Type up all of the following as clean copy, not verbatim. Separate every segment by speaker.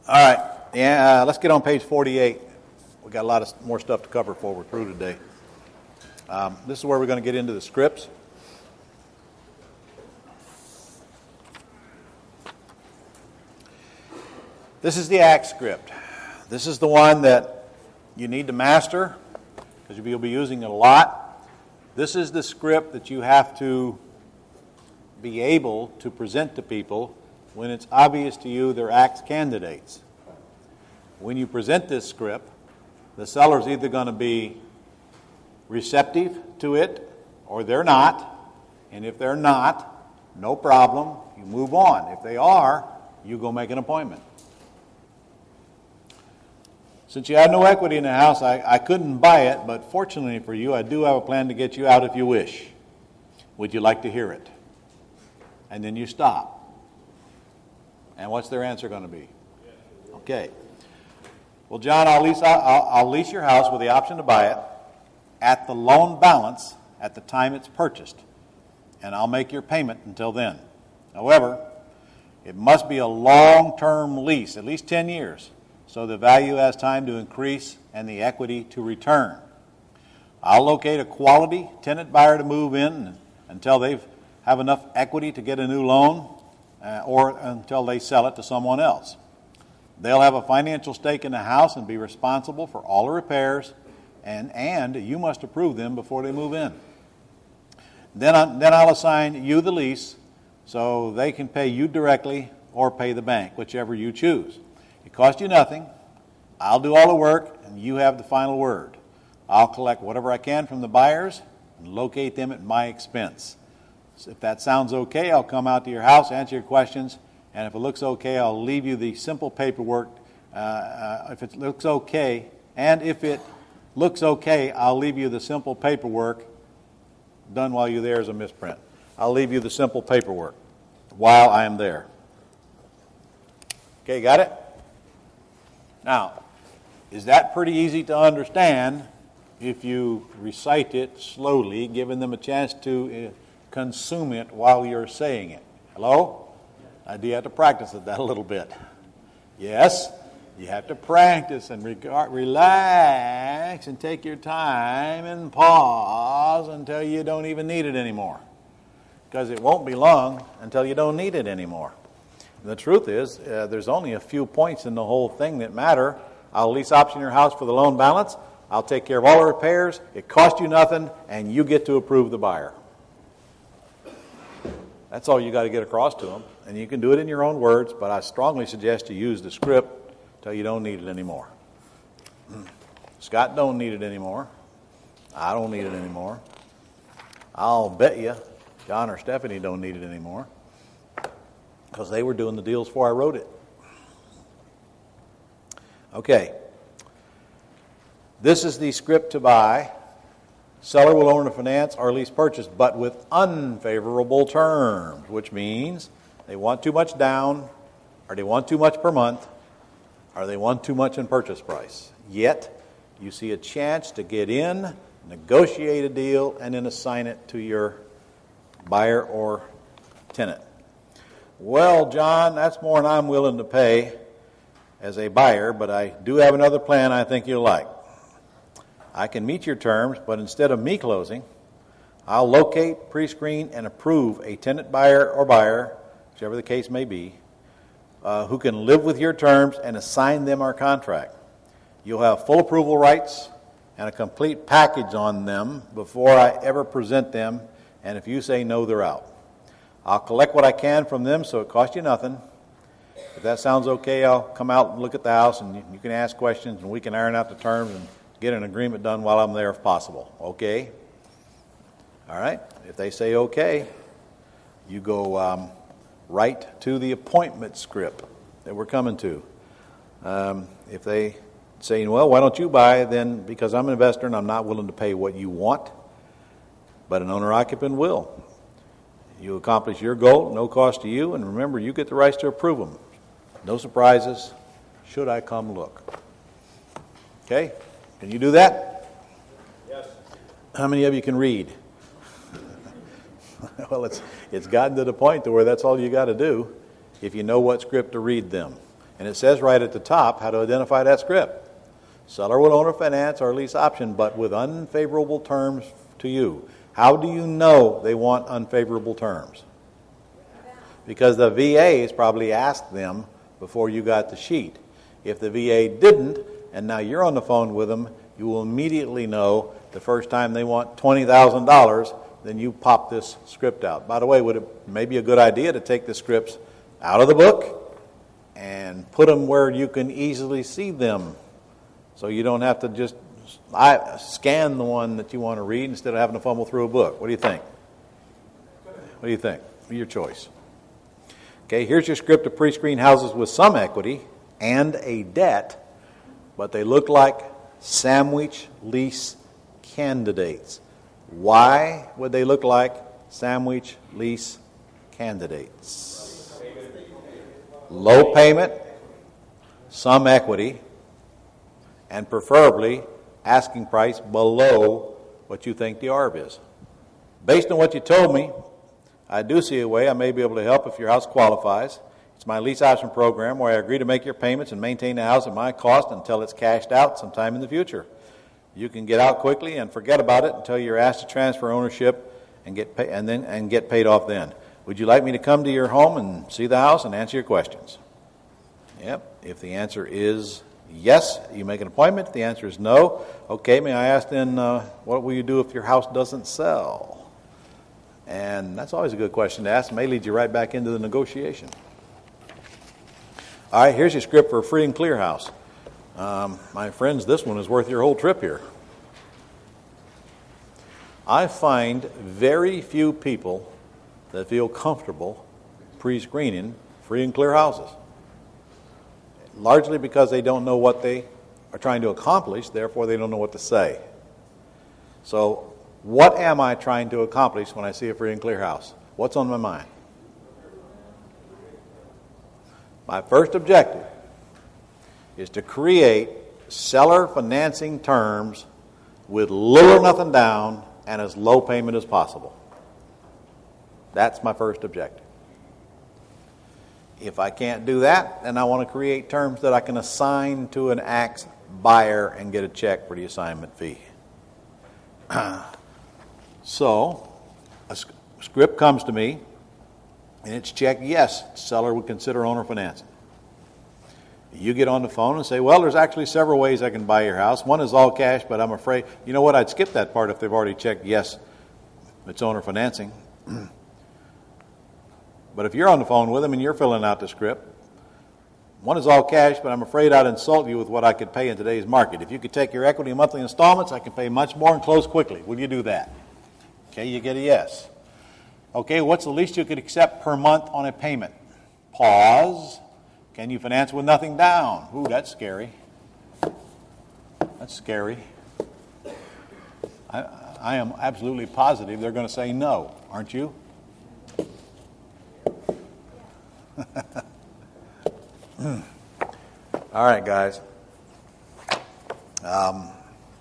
Speaker 1: All right. Yeah, let's get on page 48. We got a lot of more stuff to cover before we're through today. This is where we're going to get into the scripts. This is the Acts script. This is the one that you need to master because you'll be using it a lot. This is the script that you have to be able to present to people when it's obvious to you they're Acts candidates. When you present this script, the seller's either going to be receptive to it or they're not. And if they're not, no problem, you move on. If they are, you go make an appointment. Since you have no equity in the house, I couldn't buy it, but fortunately for you, I do have a plan to get you out if you wish. Would you like to hear it? And then you stop. And what's their answer going to be? Okay. Well, John, I'll lease your house with the option to buy it at the loan balance at the time it's purchased, and I'll make your payment until then. However, it must be a long-term lease, at least 10 years, so the value has time to increase and the equity to return. I'll locate a quality tenant buyer to move in until they have enough equity to get a new loan or until they sell it to someone else. They'll have a financial stake in the house and be responsible for all the repairs, and you must approve them before they move in. Then I'll assign you the lease so they can pay you directly or pay the bank, whichever you choose. It costs you nothing. I'll do all the work, and you have the final word. I'll collect whatever I can from the buyers and locate them at my expense. So if that sounds okay, I'll come out to your house, answer your questions, and if it looks okay, I'll leave you the simple paperwork. If it looks okay, I'll leave you the simple paperwork done while you're there as a misprint. I'll leave you the simple paperwork while I am there. Okay, got it? Now, is that pretty easy to understand if you recite it slowly, giving them a chance to consume it while you're saying it? Hello? Do you have to practice that a little bit? Yes, you have to practice and relax and take your time and pause until you don't even need it anymore. Because it won't be long until you don't need it anymore. And the truth is, there's only a few points in the whole thing that matter. I'll lease option your house for the loan balance. I'll take care of all the repairs. It costs you nothing, and you get to approve the buyer. That's all you got to get across to them. And you can do it in your own words, but I strongly suggest you use the script until you don't need it anymore. Scott don't need it anymore. I don't need it anymore. I'll bet you John or Stephanie don't need it anymore because they were doing the deals before I wrote it. Okay. This is the script to buy. Seller will own or finance or lease purchase, but with unfavorable terms, which means they want too much down, or they want too much per month, or they want too much in purchase price. Yet, you see a chance to get in, negotiate a deal, and then assign it to your buyer or tenant. Well, John, that's more than I'm willing to pay as a buyer, but I do have another plan I think you'll like. I can meet your terms, but instead of me closing, I'll locate, pre-screen, and approve a tenant buyer or buyer, whichever the case may be, who can live with your terms and assign them our contract. You'll have full approval rights and a complete package on them before I ever present them, and if you say no, they're out. I'll collect what I can from them so it costs you nothing. If that sounds okay, I'll come out and look at the house, and you can ask questions, and we can iron out the terms and get an agreement done while I'm there if possible. Okay? All right? If they say okay, you go right to the appointment script that we're coming to. If they say, well, why don't you buy, then because I'm an investor and I'm not willing to pay what you want, but an owner-occupant will. You accomplish your goal, no cost to you, and remember, you get the rights to approve them. No surprises. Should I come look? Okay? Can you do that?
Speaker 2: Yes.
Speaker 1: How many of you can read? Well, it's gotten to the point to where that's all you got to do if you know what script to read them. And it says right at the top how to identify that script. Seller will own or finance or lease option, but with unfavorable terms to you. How do you know they want unfavorable terms? Because the VA has probably asked them before you got the sheet. If the VA didn't, and now you're on the phone with them, you will immediately know the first time they want $20,000, then you pop this script out. By the way, would it maybe a good idea to take the scripts out of the book and put them where you can easily see them, so you don't have to just scan the one that you want to read instead of having to fumble through a book? What do you think? What do you think? Your choice. Okay, here's your script of pre-screened houses with some equity and a debt, but they look like sandwich lease candidates. Why would they look like sandwich lease candidates? Low payment, some equity, and preferably asking price below what you think the ARV is. Based on what you told me, I do see a way I may be able to help if your house qualifies. It's my lease option program where I agree to make your payments and maintain the house at my cost until it's cashed out sometime in the future. You can get out quickly and forget about it until you're asked to transfer ownership and get paid off then. Would you like me to come to your home and see the house and answer your questions? Yep. If the answer is yes, you make an appointment. If the answer is no, okay, may I ask then, what will you do if your house doesn't sell? And that's always a good question to ask. It may lead you right back into the negotiation. All right, here's your script for a free and clear house. My friends, this one is worth your whole trip here. I find very few people that feel comfortable pre-screening free and clear houses. Largely because they don't know what they are trying to accomplish, therefore they don't know what to say. So, what am I trying to accomplish when I see a free and clear house? What's on my mind? My first objective is to create seller financing terms with little or nothing down and as low payment as possible. That's my first objective. If I can't do that, then I want to create terms that I can assign to an axe buyer and get a check for the assignment fee. So, a script comes to me, and it's checked yes, seller would consider owner financing. You get on the phone and say, well, there's actually several ways I can buy your house. One is all cash, but I'm afraid, you know what, I'd skip that part if they've already checked yes, it's owner financing. But if you're on the phone with them and you're filling out the script, one is all cash, but I'm afraid I'd insult you with what I could pay in today's market. If you could take your equity in monthly installments, I can pay much more and close quickly. Will you do that? Okay, you get a yes. Okay, what's the least you could accept per month on a payment? Pause. Can you finance with nothing down? Ooh, that's scary. That's scary. I am absolutely positive they're going to say no, aren't you? All right, guys.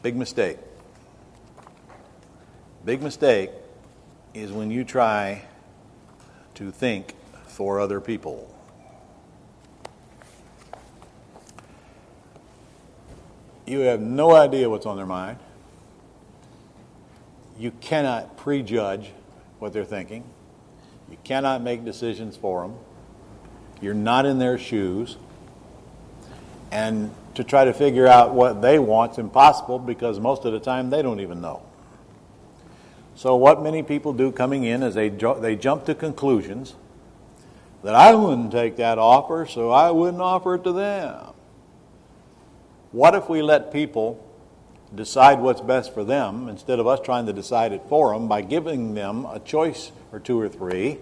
Speaker 1: Big mistake. Big mistake is when you try to think for other people. You have no idea what's on their mind. You cannot prejudge what they're thinking. You cannot make decisions for them. You're not in their shoes. And to try to figure out what they want is impossible because most of the time they don't even know. So what many people do coming in is they jump to conclusions that I wouldn't take that offer, so I wouldn't offer it to them. What if we let people decide what's best for them instead of us trying to decide it for them by giving them a choice or two or three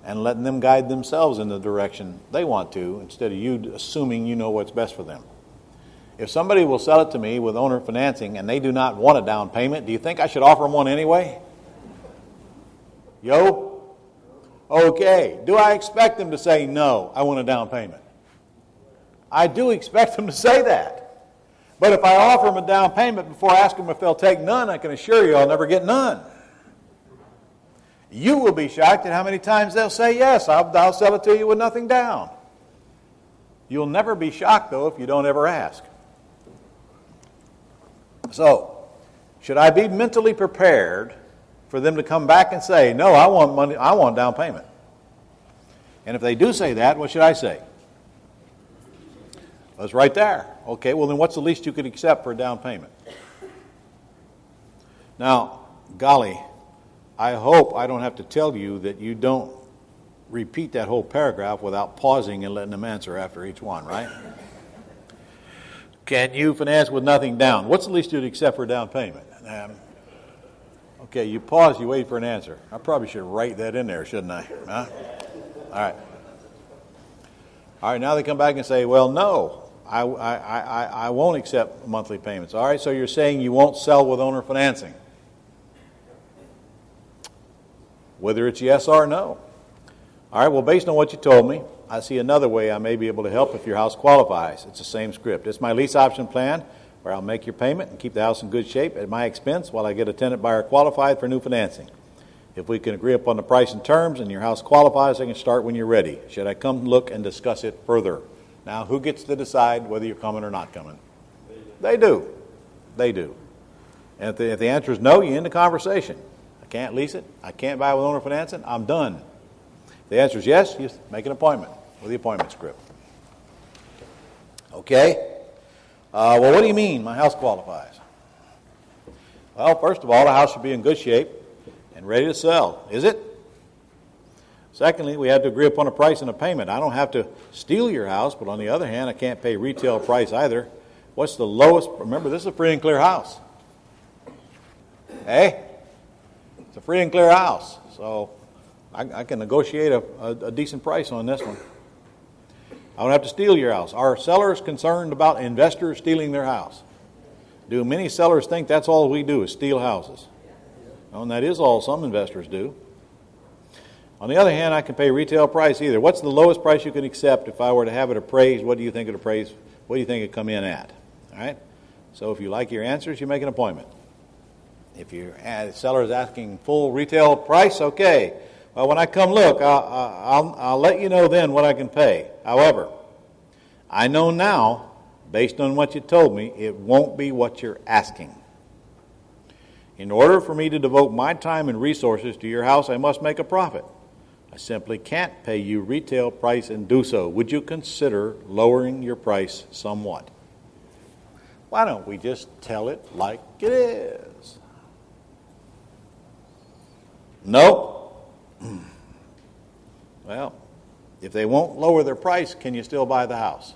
Speaker 1: and letting them guide themselves in the direction they want to instead of you assuming you know what's best for them? If somebody will sell it to me with owner financing and they do not want a down payment, do you think I should offer them one anyway? Yo? Okay. Do I expect them to say, no, I want a down payment? I do expect them to say that. But if I offer them a down payment before I ask them if they'll take none, I can assure you I'll never get none. You will be shocked at how many times they'll say, yes, I'll sell it to you with nothing down. You'll never be shocked, though, if you don't ever ask. So, should I be mentally prepared for them to come back and say, no, I want money, I want down payment? And if they do say that, what should I say? Well, it's right there. Okay, well then what's the least you could accept for a down payment? Now, golly, I hope I don't have to tell you that you don't repeat that whole paragraph without pausing and letting them answer after each one, right? Can you finance with nothing down? What's the least you'd accept for a down payment? Okay, you pause, you wait for an answer. I probably should write that in there, shouldn't I? Huh? All right. All right, now they come back and say, well, no, I won't accept monthly payments. All right, so you're saying you won't sell with owner financing. Whether it's yes or no. All right, well, based on what you told me, I see another way I may be able to help if your house qualifies. It's the same script. It's my lease option plan where I'll make your payment and keep the house in good shape at my expense while I get a tenant buyer qualified for new financing. If we can agree upon the price and terms and your house qualifies, I can start when you're ready. Should I come look and discuss it further? Now, who gets to decide whether you're coming or not coming? They do. They do. And if the answer is no, you end the conversation. I can't lease it. I can't buy with owner financing. I'm done. If the answer is yes, you make an appointment with the appointment script. Okay? Well, what do you mean my house qualifies? Well, first of all, the house should be in good shape and ready to sell. Is it? Secondly, we have to agree upon a price and a payment. I don't have to steal your house, but on the other hand, I can't pay retail price either. What's the lowest? Remember, this is a free and clear house. Hey? It's a free and clear house. So I can negotiate a decent price on this one. I don't have to steal your house. Are sellers concerned about investors stealing their house? Do many sellers think that's all we do is steal houses? No, and that is all some investors do. On the other hand, I can pay retail price either. What's the lowest price you can accept if I were to have it appraised? What do you think it appraised? What do you think it come in at? All right. So if you like your answers, you make an appointment. If your seller is asking full retail price, okay. Well, when I come look, I'll let you know then what I can pay. However, I know now, based on what you told me, it won't be what you're asking. In order for me to devote my time and resources to your house, I must make a profit. I simply can't pay you retail price and do so. Would you consider lowering your price somewhat? Why don't we just tell it like it is? No. Well, if they won't lower their price, can you still buy the house?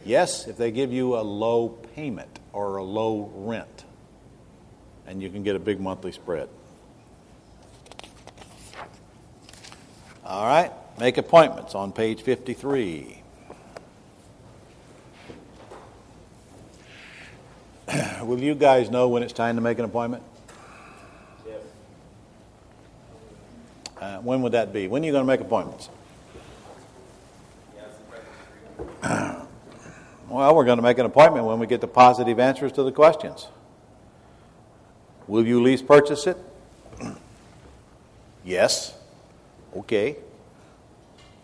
Speaker 1: Yes, if they give you a low payment or a low rent, and you can get a big monthly spread. All right, make appointments on page 53. Will you guys know when it's time to make an appointment? When would that be? When are you going to make appointments? Well, we're going to make an appointment when we get the positive answers to the questions. Will you lease purchase it? Yes. Okay.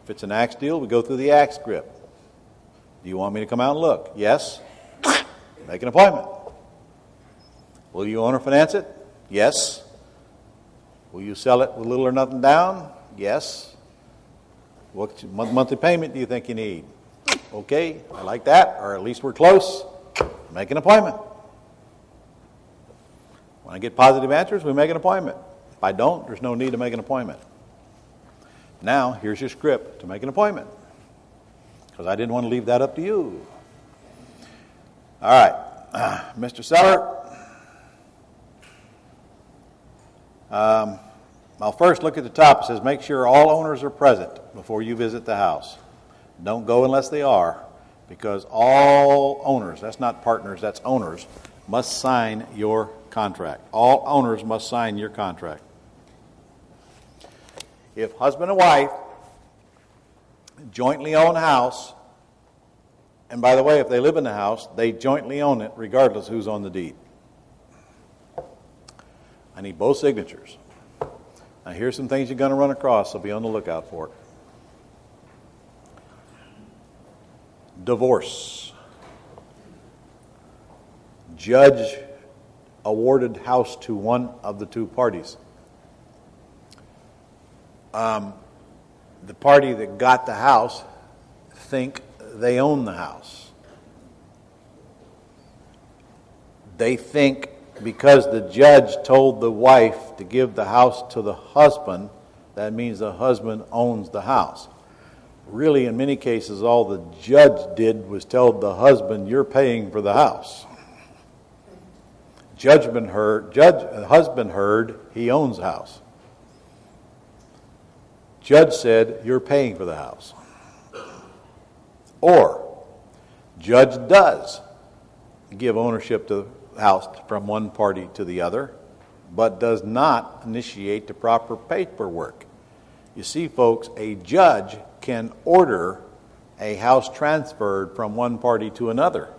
Speaker 1: If it's an axe deal, we go through the axe script. Do you want me to come out and look? Yes. Make an appointment. Will you own or finance it? Yes. Will you sell it with little or nothing down? Yes. What monthly payment do you think you need? Okay, I like that, or at least we're close. Make an appointment. When I get positive answers, we make an appointment. If I don't, there's no need to make an appointment. Now, here's your script to make an appointment, because I didn't want to leave that up to you. All right, Mr. Seller. I'll first look at the top. It says, make sure all owners are present before you visit the house. Don't go unless they are, because all owners, that's not partners, that's owners, must sign your contract. All owners must sign your contract. If husband and wife jointly own a house, and by the way, if they live in the house, they jointly own it regardless who's on the deed. I need both signatures. Now here's some things you're going to run across, so be on the lookout for it. Divorce. Judge awarded house to one of the two parties. The party that got the house think they own the house. They think because the judge told the wife to give the house to the husband, that means the husband owns the house. Really, in many cases, all the judge did was tell the husband, you're paying for the house. Husband heard he owns the house. Judge said, you're paying for the house. Or, judge does give ownership to the house from one party to the other, but does not initiate the proper paperwork. You see, folks, a judge can order a house transferred from one party to another.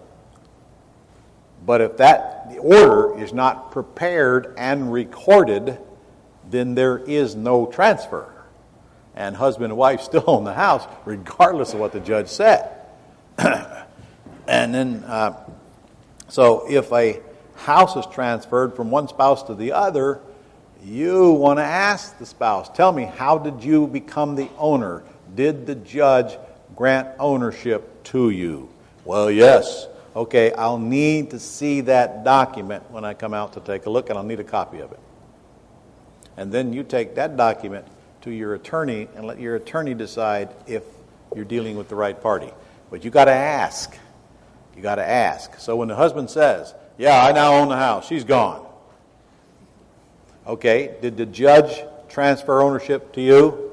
Speaker 1: But if the order is not prepared and recorded, then there is no transfer. And husband and wife still own the house, regardless of what the judge said. And then, so if a house is transferred from one spouse to the other, you want to ask the spouse, tell me, how did you become the owner? Did the judge grant ownership to you? Well, yes. Okay, I'll need to see that document when I come out to take a look, and I'll need a copy of it. And then you take that document to your attorney and let your attorney decide if you're dealing with the right party. But you got to ask. You got to ask. So when the husband says, yeah, I now own the house, she's gone. Okay, did the judge transfer ownership to you?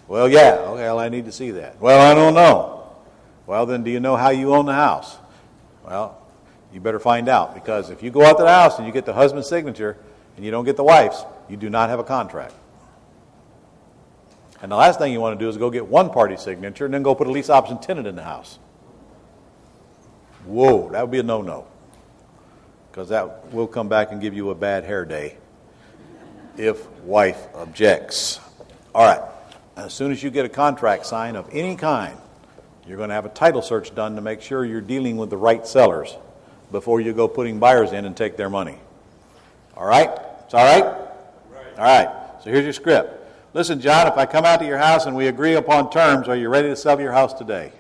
Speaker 1: Well, yeah. Okay, well, I need to see that. Well, I don't know. Well, then do you know how you own the house? Well, you better find out, because if you go out to the house and you get the husband's signature and you don't get the wife's, you do not have a contract. And the last thing you want to do is go get one party's signature and then go put a lease option tenant in the house. Whoa, that would be a no-no. Because that will come back and give you a bad hair day if wife objects. All right. As soon as you get a contract signed of any kind, you're going to have a title search done to make sure you're dealing with the right sellers before you go putting buyers in and take their money. All right? It's all right? Right. All right. So here's your script. Listen, John, if I come out to your house and we agree upon terms, are you ready to sell your house today?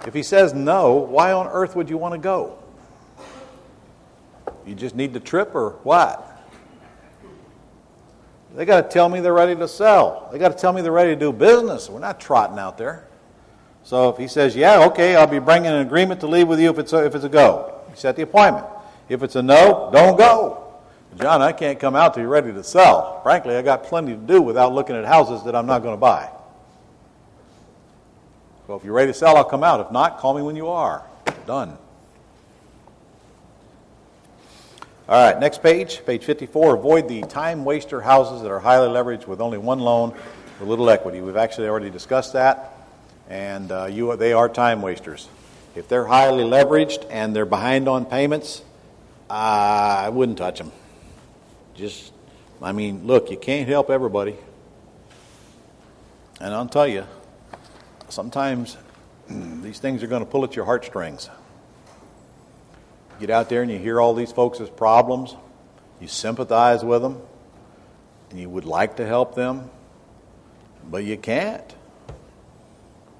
Speaker 1: If he says no, why on earth would you want to go? You just need the trip or what? They got to tell me they're ready to sell. They got to tell me they're ready to do business. We're not trotting out there. So if he says, yeah, okay, I'll be bringing an agreement to leave with you if it's a go. You set the appointment. If it's a no, don't go. John, I can't come out till you're ready to sell. Frankly, I got plenty to do without looking at houses that I'm not going to buy. So if you're ready to sell, I'll come out. If not, call me when you are. Done. All right, next page, page 54. Avoid the time waster houses that are highly leveraged with only one loan with little equity. We've actually already discussed that, and they are time wasters. If they're highly leveraged and they're behind on payments, I wouldn't touch them. Look, you can't help everybody. And I'll tell you, sometimes these things are going to pull at your heartstrings. You get out there and you hear all these folks' problems. You sympathize with them. And you would like to help them. But you can't.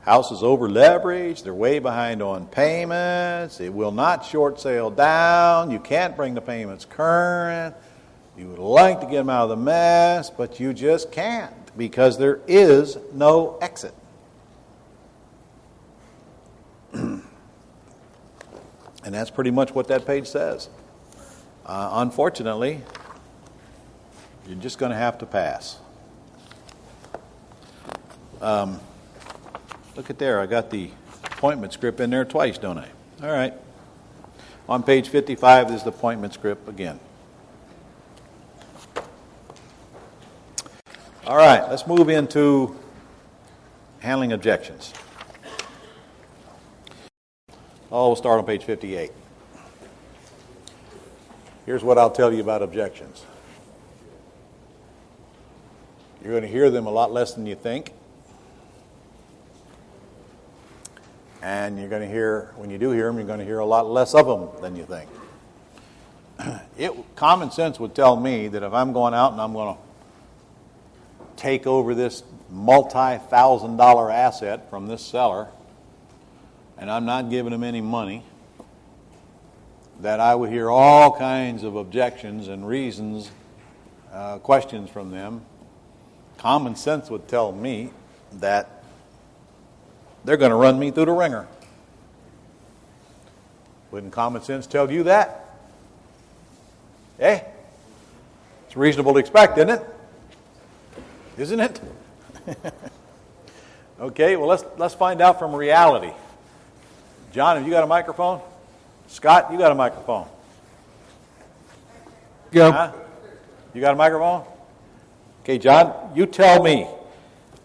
Speaker 1: House is over leveraged. They're way behind on payments. It will not short sale down. You can't bring the payments current. You would like to get them out of the mess, but you just can't because there is no exit. And that's pretty much what that page says. Unfortunately, you're just going to have to pass. Look at there. I got the appointment script in there twice, don't I? All right. On page 55 is the appointment script again. All right. Let's move into handling objections. We'll start on page 58. Here's what I'll tell you about objections. You're going to hear them a lot less than you think. And you're going to hear, when you do hear them, you're going to hear a lot less of them than you think. Common sense would tell me that if I'm going out and I'm going to take over this multi-thousand-dollar asset from this seller, and I'm not giving them any money, that I would hear all kinds of objections and reasons, questions from them. Common sense would tell me that they're going to run me through the ringer. Wouldn't common sense tell you that? Eh? It's reasonable to expect, isn't it? Isn't it? Okay, well, let's find out from reality. John, have you got a microphone? Scott, you got a microphone?
Speaker 2: Go.
Speaker 1: Huh? You got a microphone? Okay, John, you tell me.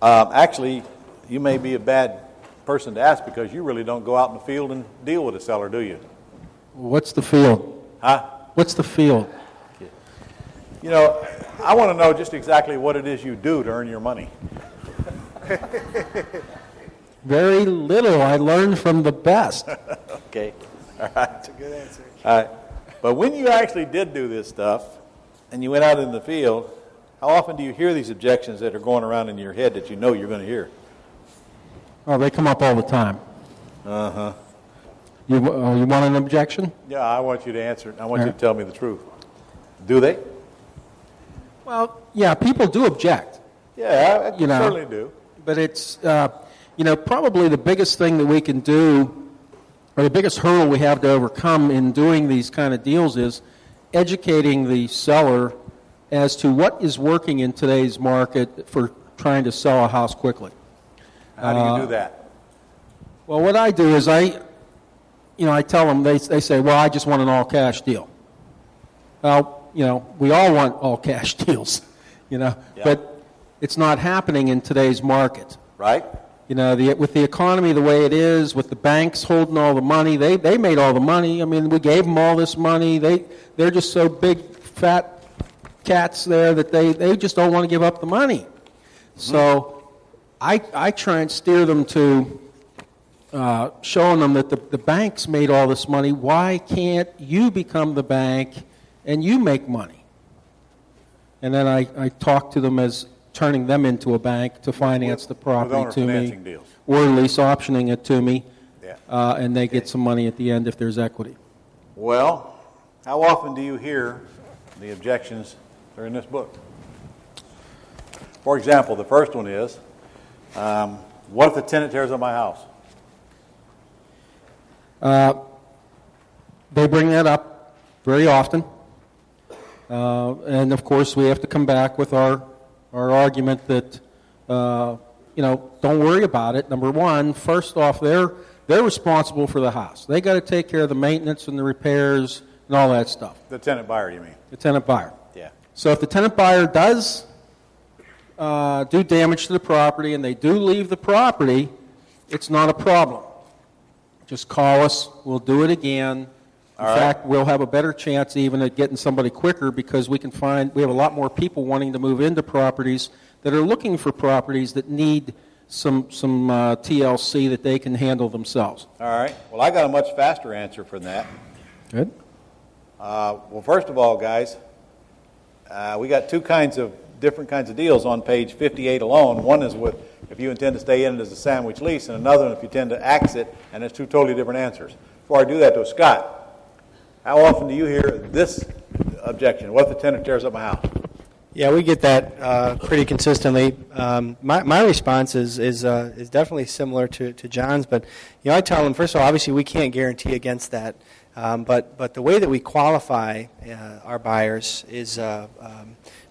Speaker 1: Actually, you may be a bad person to ask because you really don't go out in the field and deal with a seller, do you?
Speaker 2: What's the field?
Speaker 1: Huh?
Speaker 2: What's the field?
Speaker 1: You know, I want to know just exactly what it is you do to earn your money.
Speaker 2: Very little. I learned from the best.
Speaker 1: Okay. All right. That's a good answer. All right. But when you actually did do this stuff and you went out in the field, how often do you hear these objections that are going around in your head that you know you're going to hear?
Speaker 2: Oh, they come up all the time.
Speaker 1: Uh-huh.
Speaker 2: You want an objection?
Speaker 1: Yeah, I want you to answer it. I want you to tell me the truth. Do they?
Speaker 2: Well, yeah, people do object.
Speaker 1: Yeah, I certainly do.
Speaker 2: But it's, probably the biggest thing that we can do, or the biggest hurdle we have to overcome in doing these kind of deals is educating the seller as to what is working in today's market for trying to sell a house quickly.
Speaker 1: How do you do that?
Speaker 2: Well, what I do is I tell them, they say, well, I just want an all-cash deal. Well, we all want all-cash deals,
Speaker 1: Yeah.
Speaker 2: but it's not happening in today's market.
Speaker 1: Right?
Speaker 2: With the economy the way it is, with the banks holding all the money, they made all the money. I mean, we gave them all this money. They're just so big, fat cats there that they just don't want to give up the money. Mm-hmm. So I try and steer them to showing them that the banks made all this money. Why can't you become the bank and you make money? And then I talk to them as turning them into a bank to finance the property to me,
Speaker 1: deals.
Speaker 2: or at least optioning it to me,
Speaker 1: Yeah.
Speaker 2: and they get some money at the end if there's equity.
Speaker 1: Well, how often do you hear the objections that are in this book? For example, the first one is, what if the tenant tears up my house?
Speaker 2: They bring that up very often, and of course we have to come back with our argument that don't worry about it. Number one, first off, they're responsible for the house. They got to take care of the maintenance and the repairs and all that stuff.
Speaker 1: The tenant buyer, you mean?
Speaker 2: The tenant buyer.
Speaker 1: Yeah.
Speaker 2: So if the tenant buyer does do damage to the property and they do leave the property, it's not a problem. Just call us. We'll do it again. In fact, we'll have a better chance even at getting somebody quicker because we have a lot more people wanting to move into properties that are looking for properties that need some TLC that they can handle themselves.
Speaker 1: All right. Well, I got a much faster answer for that.
Speaker 2: Good.
Speaker 1: Well, first of all, guys, we got different kinds of deals on page 58 alone. One is with if you intend to stay in it as a sandwich lease, and another one if you intend to exit, and it's two totally different answers. Before I do that, though, Scott, how often do you hear this objection? What if the tenant tears up my house?
Speaker 3: Yeah, we get that pretty consistently. My response is definitely similar to John's, but I tell them, first of all, obviously we can't guarantee against that, but the way that we qualify our buyers is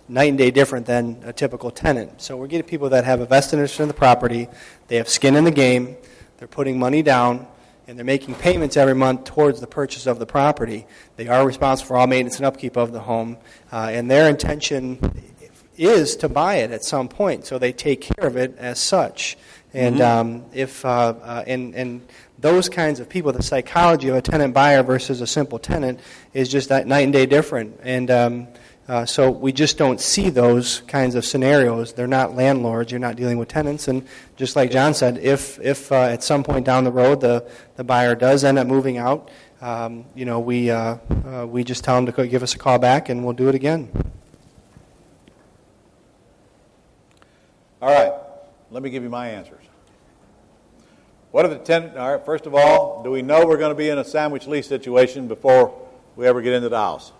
Speaker 3: night and day different than a typical tenant. So we're getting people that have a vested interest in the property, they have skin in the game, they're putting money down, and they're making payments every month towards the purchase of the property. They are responsible for all maintenance and upkeep of the home, and their intention is to buy it at some point, so they take care of it as such. And and those kinds of people, the psychology of a tenant buyer versus a simple tenant is just that night and day different. And So we just don't see those kinds of scenarios. They're not landlords. You're not dealing with tenants. And just like John said, if at some point down the road the buyer does end up moving out, we just tell them to give us a call back, and we'll do it again.
Speaker 1: All right, let me give you my answers. What are the 10? All right, first of all, do we know we're going to be in a sandwich lease situation before we ever get into the house?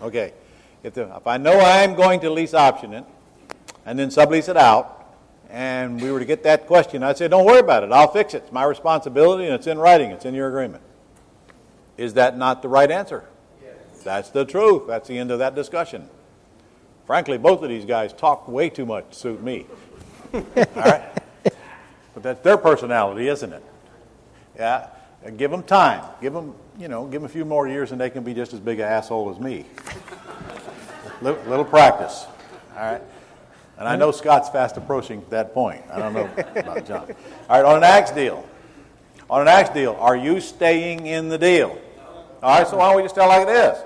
Speaker 1: Okay, if I know I'm going to lease option it and then sublease it out, and we were to get that question, I'd say, don't worry about it. I'll fix it. It's my responsibility, and it's in writing. It's in your agreement. Is that not the right answer? Yes. That's the truth. That's the end of that discussion. Frankly, both of these guys talk way too much to suit me. All right? But that's their personality, isn't it? Yeah. And give them time. Give them a few more years, and they can be just as big an asshole as me. Little practice. All right? And I know Scott's fast approaching that point. I don't know about John. All right, on an axe deal. On an axe deal, are you staying in the deal? All right, so why don't we just tell like it is?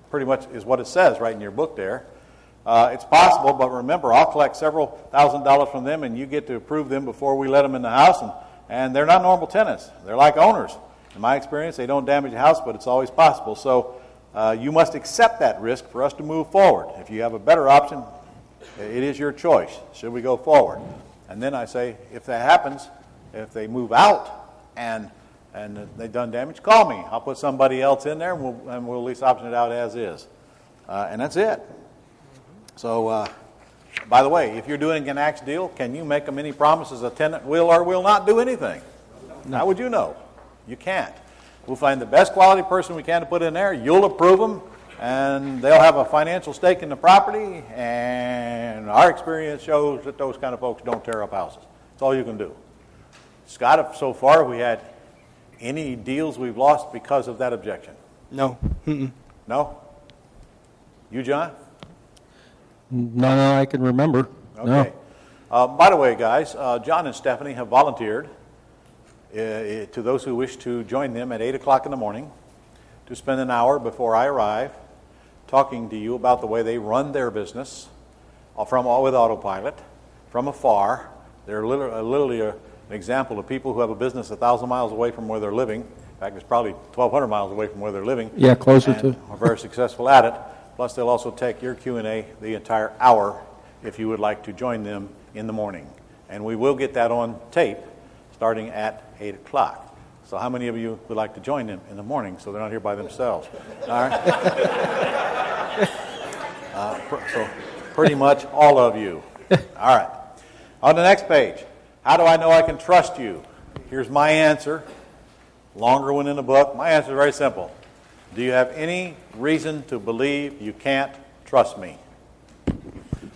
Speaker 1: Pretty much is what it says right in your book there. It's possible, but remember, I'll collect several $1,000s from them, and you get to approve them before we let them in the house, and they're not normal tenants. They're like owners. In my experience, they don't damage the house, but it's always possible. So you must accept that risk for us to move forward. If you have a better option, it is your choice. Should we go forward? And then I say, if that happens, if they move out and they've done damage, call me. I'll put somebody else in there, and we'll at least option it out as is. And that's it. So, by the way, if you're doing an axe deal, can you make them any promises a tenant will or will not do anything? No. How would you know? You can't. We'll find the best quality person we can to put in there. You'll approve them, and they'll have a financial stake in the property, and our experience shows that those kind of folks don't tear up houses. That's all you can do. Scott, so far, have we had any deals we've lost because of that objection?
Speaker 3: No. Mm-mm.
Speaker 1: No? You, John?
Speaker 2: None I can remember.
Speaker 1: Okay.
Speaker 2: No.
Speaker 1: By the way, guys, John and Stephanie have volunteered to those who wish to join them at 8 o'clock in the morning to spend an hour before I arrive talking to you about the way they run their business with autopilot from afar. They're literally an example of people who have a business 1,000 miles away from where they're living. In fact, it's probably 1,200 miles away from where they're living.
Speaker 2: Yeah, closer to.
Speaker 1: Are very successful at it. Plus, they'll also take your Q&A the entire hour if you would like to join them in the morning. And we will get that on tape starting at 8 o'clock. So how many of you would like to join them in the morning so they're not here by themselves? All right? So pretty much all of you. All right. On the next page, how do I know I can trust you? Here's my answer. Longer one in the book. My answer is very simple. Do you have any reason to believe you can't trust me?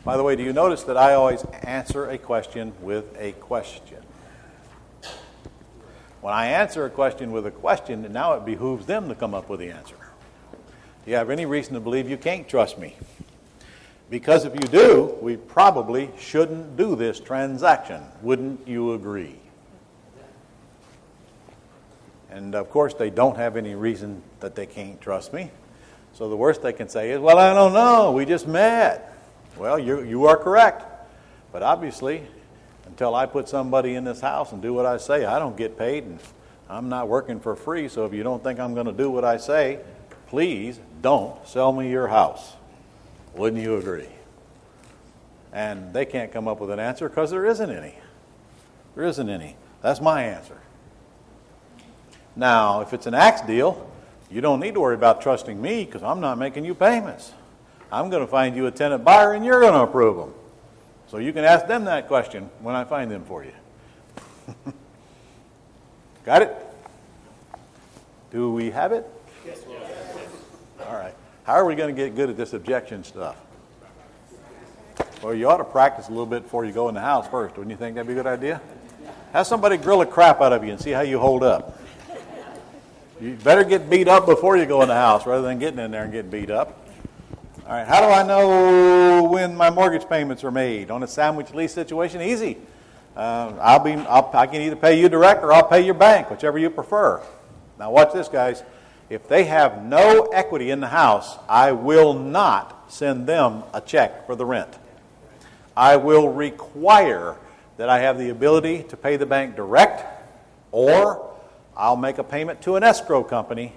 Speaker 1: By the way, do you notice that I always answer a question with a question? When I answer a question with a question, now it behooves them to come up with the answer. Do you have any reason to believe you can't trust me? Because if you do, we probably shouldn't do this transaction. Wouldn't you agree? And, of course, they don't have any reason that they can't trust me. So the worst they can say is, well, I don't know. We just met. Well, you are correct. But obviously, until I put somebody in this house and do what I say, I don't get paid, and I'm not working for free. So if you don't think I'm going to do what I say, please don't sell me your house. Wouldn't you agree? And they can't come up with an answer because there isn't any. There isn't any. That's my answer. Now, if it's an axe deal, you don't need to worry about trusting me because I'm not making you payments. I'm going to find you a tenant buyer and you're going to approve them. So you can ask them that question when I find them for you. Got it? Do we have it? Yes. All right. How are we going to get good at this objection stuff? Well, you ought to practice a little bit before you go in the house first. Wouldn't you think that'd be a good idea? Have somebody grill the crap out of you and see how you hold up. You better get beat up before you go in the house rather than getting in there and getting beat up. All right, how do I know when my mortgage payments are made? On a sandwich lease situation, easy. I can either pay you direct or I'll pay your bank, whichever you prefer. Now watch this, guys. If they have no equity in the house, I will not send them a check for the rent. I will require that I have the ability to pay the bank direct, or I'll make a payment to an escrow company,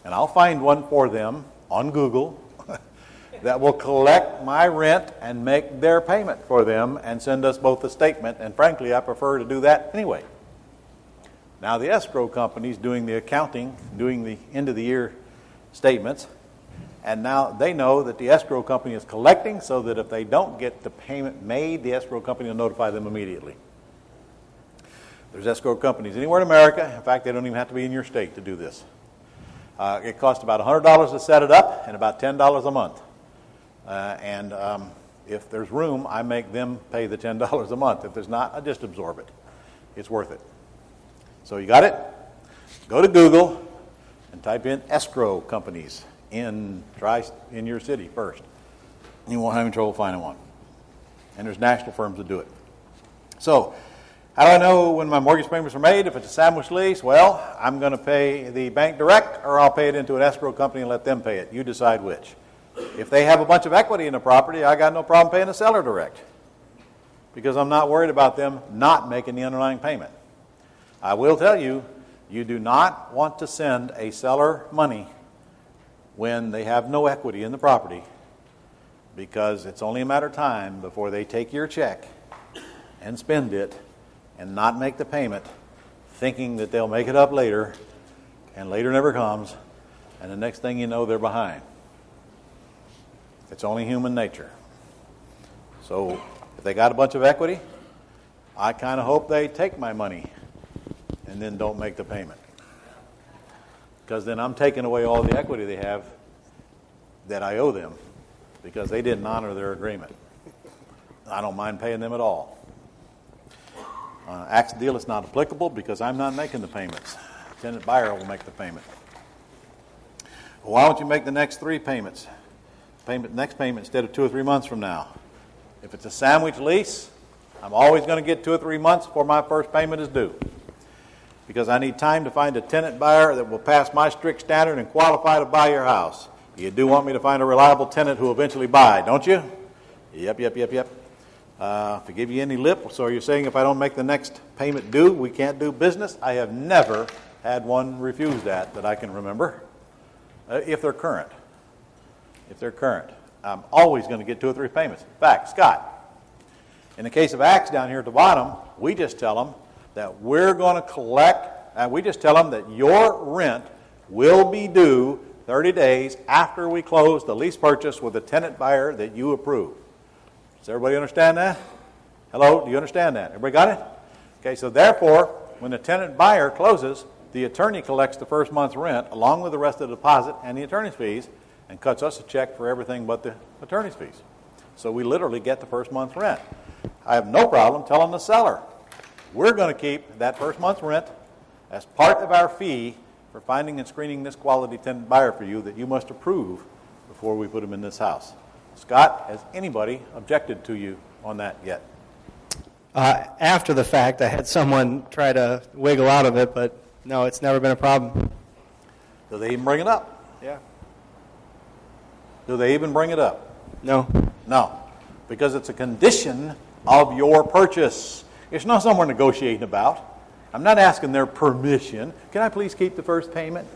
Speaker 1: and I'll find one for them on Google that will collect my rent and make their payment for them and send us both a statement, and frankly, I prefer to do that anyway. Now, the escrow company's doing the accounting, doing the end-of-the-year statements, and now they know that the escrow company is collecting, so that if they don't get the payment made, the escrow company will notify them immediately. There's escrow companies anywhere in America. In fact, they don't even have to be in your state to do this. It costs about $100 to set it up and about $10 a month. If there's room, I make them pay the $10 a month. If there's not, I just absorb it. It's worth it. So you got it? Go to Google and type in escrow companies in your city first. You won't have any trouble finding one. And there's national firms that do it. So, how do I know when my mortgage payments are made? If it's a sandwich lease, well, I'm going to pay the bank direct, or I'll pay it into an escrow company and let them pay it. You decide which. If they have a bunch of equity in the property, I got no problem paying the seller direct, because I'm not worried about them not making the underlying payment. I will tell you, you do not want to send a seller money when they have no equity in the property, because it's only a matter of time before they take your check and spend it and not make the payment, thinking that they'll make it up later, and later never comes, and the next thing you know, they're behind. It's only human nature. So if they got a bunch of equity, I kind of hope they take my money and then don't make the payment, because then I'm taking away all the equity they have that I owe them because they didn't honor their agreement. I don't mind paying them at all. Axe deal is not applicable because I'm not making the payments. Tenant buyer will make the payment. Well, why don't you make the next three payments? Next payment instead of 2 or 3 months from now. If it's a sandwich lease, I'm always going to get 2 or 3 months before my first payment is due, because I need time to find a tenant buyer that will pass my strict standard and qualify to buy your house. You do want me to find a reliable tenant who will eventually buy, don't you? Yep. If I give you any lip, so you're saying if I don't make the next payment due, we can't do business? I have never had one refuse that I can remember, if they're current. If they're current, I'm always going to get 2 or 3 payments. In fact, Scott, in the case of Axe down here at the bottom, we just tell them that we're going to collect, and we just tell them that your rent will be due 30 days after we close the lease purchase with the tenant buyer that you approve. Does everybody understand that? Hello, do you understand that? Everybody got it? Okay, so therefore, when the tenant buyer closes, the attorney collects the first month's rent along with the rest of the deposit and the attorney's fees, and cuts us a check for everything but the attorney's fees. So we literally get the first month's rent. I have no problem telling the seller, we're going to keep that first month's rent as part of our fee for finding and screening this quality tenant buyer for you that you must approve before we put them in this house. Scott, has anybody objected to you on that yet?
Speaker 3: After the fact, I had someone try to wiggle out of it, but no, it's never been a problem.
Speaker 1: Do they even bring it up?
Speaker 3: Yeah.
Speaker 1: Do they even bring it up?
Speaker 3: No.
Speaker 1: No, because it's a condition of your purchase. It's not something we're negotiating about. I'm not asking their permission. Can I please keep the first payment?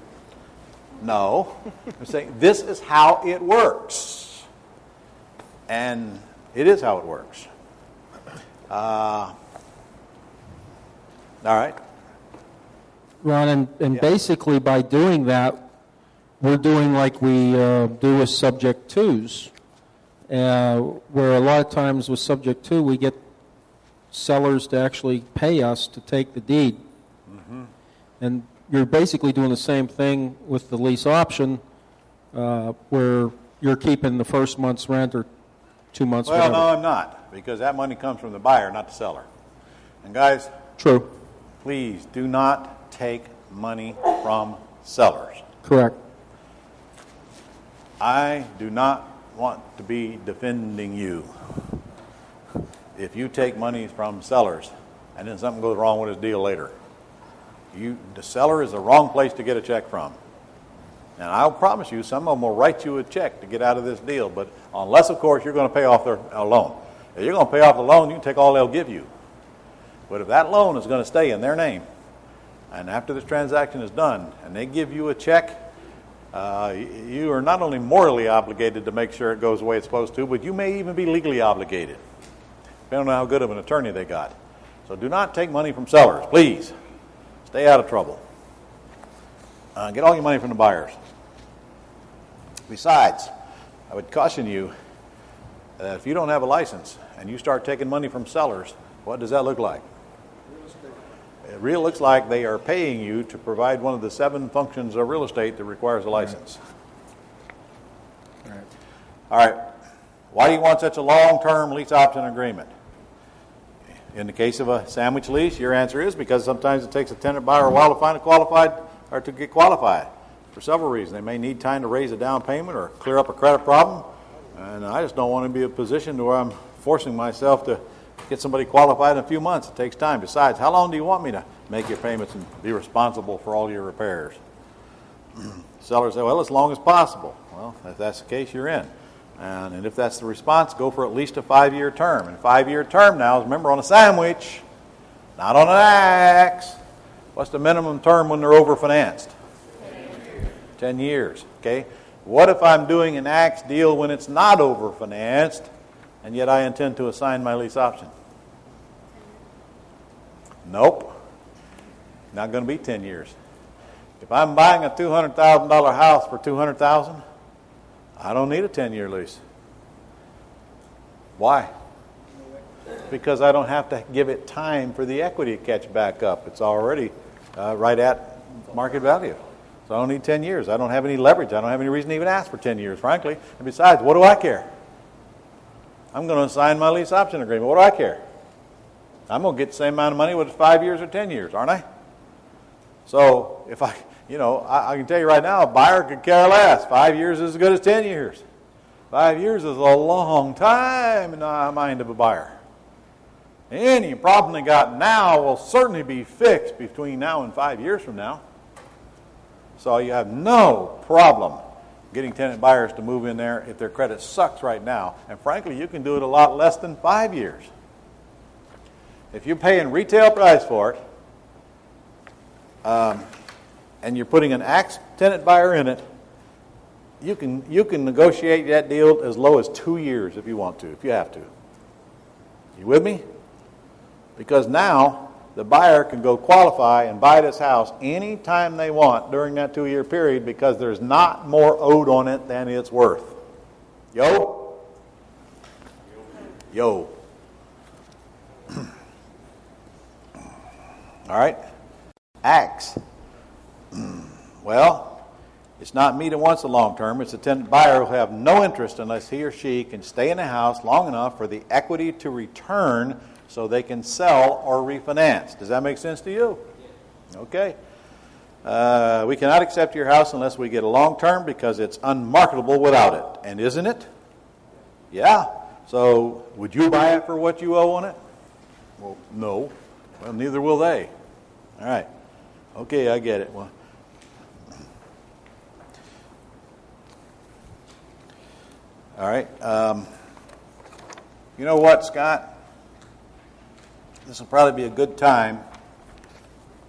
Speaker 1: No. I'm saying this is how it works. And it is how it works. All right.
Speaker 2: Ron, and basically by doing that, we're doing like we do with subject twos, where a lot of times with subject two, we get sellers to actually pay us to take the deed. Mm-hmm. And you're basically doing the same thing with the lease option, where you're keeping the first month's rent or 2 months.
Speaker 1: Well,
Speaker 2: whatever.
Speaker 1: no, I'm not, because that money comes from the buyer, not the seller. And guys,
Speaker 2: True.
Speaker 1: Please do not take money from sellers.
Speaker 2: Correct.
Speaker 1: I do not want to be defending you if you take money from sellers and then something goes wrong with his deal later. The seller is the wrong place to get a check from. And I'll promise you, some of them will write you a check to get out of this deal, but unless, of course, you're going to pay off their loan. If you're going to pay off the loan, you can take all they'll give you. But if that loan is going to stay in their name, and after this transaction is done, and they give you a check, you are not only morally obligated to make sure it goes the way it's supposed to, but you may even be legally obligated, depending on how good of an attorney they got. So do not take money from sellers, please. Stay out of trouble. Get all your money from the buyers. Besides, I would caution you that if you don't have a license and you start taking money from sellers, what does that look like? It really looks like they are paying you to provide one of the 7 functions of real estate that requires a license.
Speaker 2: Right.
Speaker 1: All right. Why do you want such a long-term lease option agreement? In the case of a sandwich lease, your answer is because sometimes it takes a tenant buyer a while to find a qualified or to get qualified for several reasons. They may need time to raise a down payment or clear up a credit problem. And I just don't want to be in a position where I'm forcing myself to get somebody qualified in a few months. It takes time. Besides, how long do you want me to make your payments and be responsible for all your repairs? Sellers say, well, as long as possible. Well, if that's the case, you're in. And if that's the response, go for at least a 5-year term. And a 5-year term now is, remember, on a sandwich, not on an axe. What's the minimum term when they're overfinanced? 10 years. Okay? What if I'm doing an axe deal when it's not overfinanced, and yet I intend to assign my lease option? Nope. Not going to be 10 years. If I'm buying a $200,000 house for $200,000, I don't need a 10-year lease. Why? Because I don't have to give it time for the equity to catch back up. It's already right at market value. So I don't need 10 years. I don't have any leverage. I don't have any reason to even ask for 10 years, frankly. And besides, what do I care? I'm going to assign my lease option agreement. What do I care? I'm going to get the same amount of money whether it's 5 years or 10 years, aren't I? So if I can tell you right now, a buyer could care less. 5 years is as good as 10 years. 5 years is a long time in the mind of a buyer. Any problem they got now will certainly be fixed between now and 5 years from now. So you have no problem getting tenant buyers to move in there if their credit sucks right now. And frankly, you can do it a lot less than 5 years. If you're paying retail price for it, and you're putting an axe tenant buyer in it, you can negotiate that deal as low as 2 years if you want to, if you have to. You with me? Because now the buyer can go qualify and buy this house any time they want during that 2-year period because there's not more owed on it than it's worth. Yo? Yo. All right? Axe. Well, it's not me that wants the long term. It's the tenant buyer who will have no interest unless he or she can stay in the house long enough for the equity to return so they can sell or refinance. Does that make sense to you? Okay. We cannot accept your house unless we get a long term because it's unmarketable without it. And isn't it? Yeah. So would you buy it for what you owe on it? Well, no. Well, neither will they. All right. Okay, I get it. Well, all right. You know what, Scott? This will probably be a good time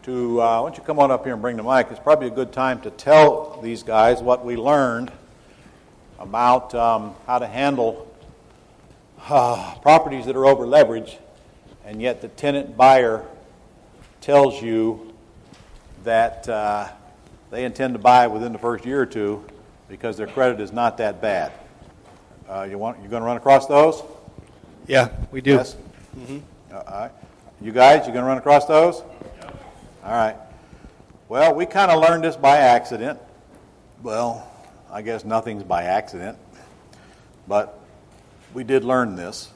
Speaker 1: to, why don't you come on up here and bring the mic? It's probably a good time to tell these guys what we learned about how to handle properties that are over leveraged, and yet the tenant buyer tells you that they intend to buy within the first year or two because their credit is not that bad. You going to run across those?
Speaker 3: Yeah, we do.
Speaker 1: Yes. Mm-hmm. All right. You guys, you going to run across those? Yeah. All right. Well, we kind of learned this by accident. Well, I guess nothing's by accident, but we did learn this.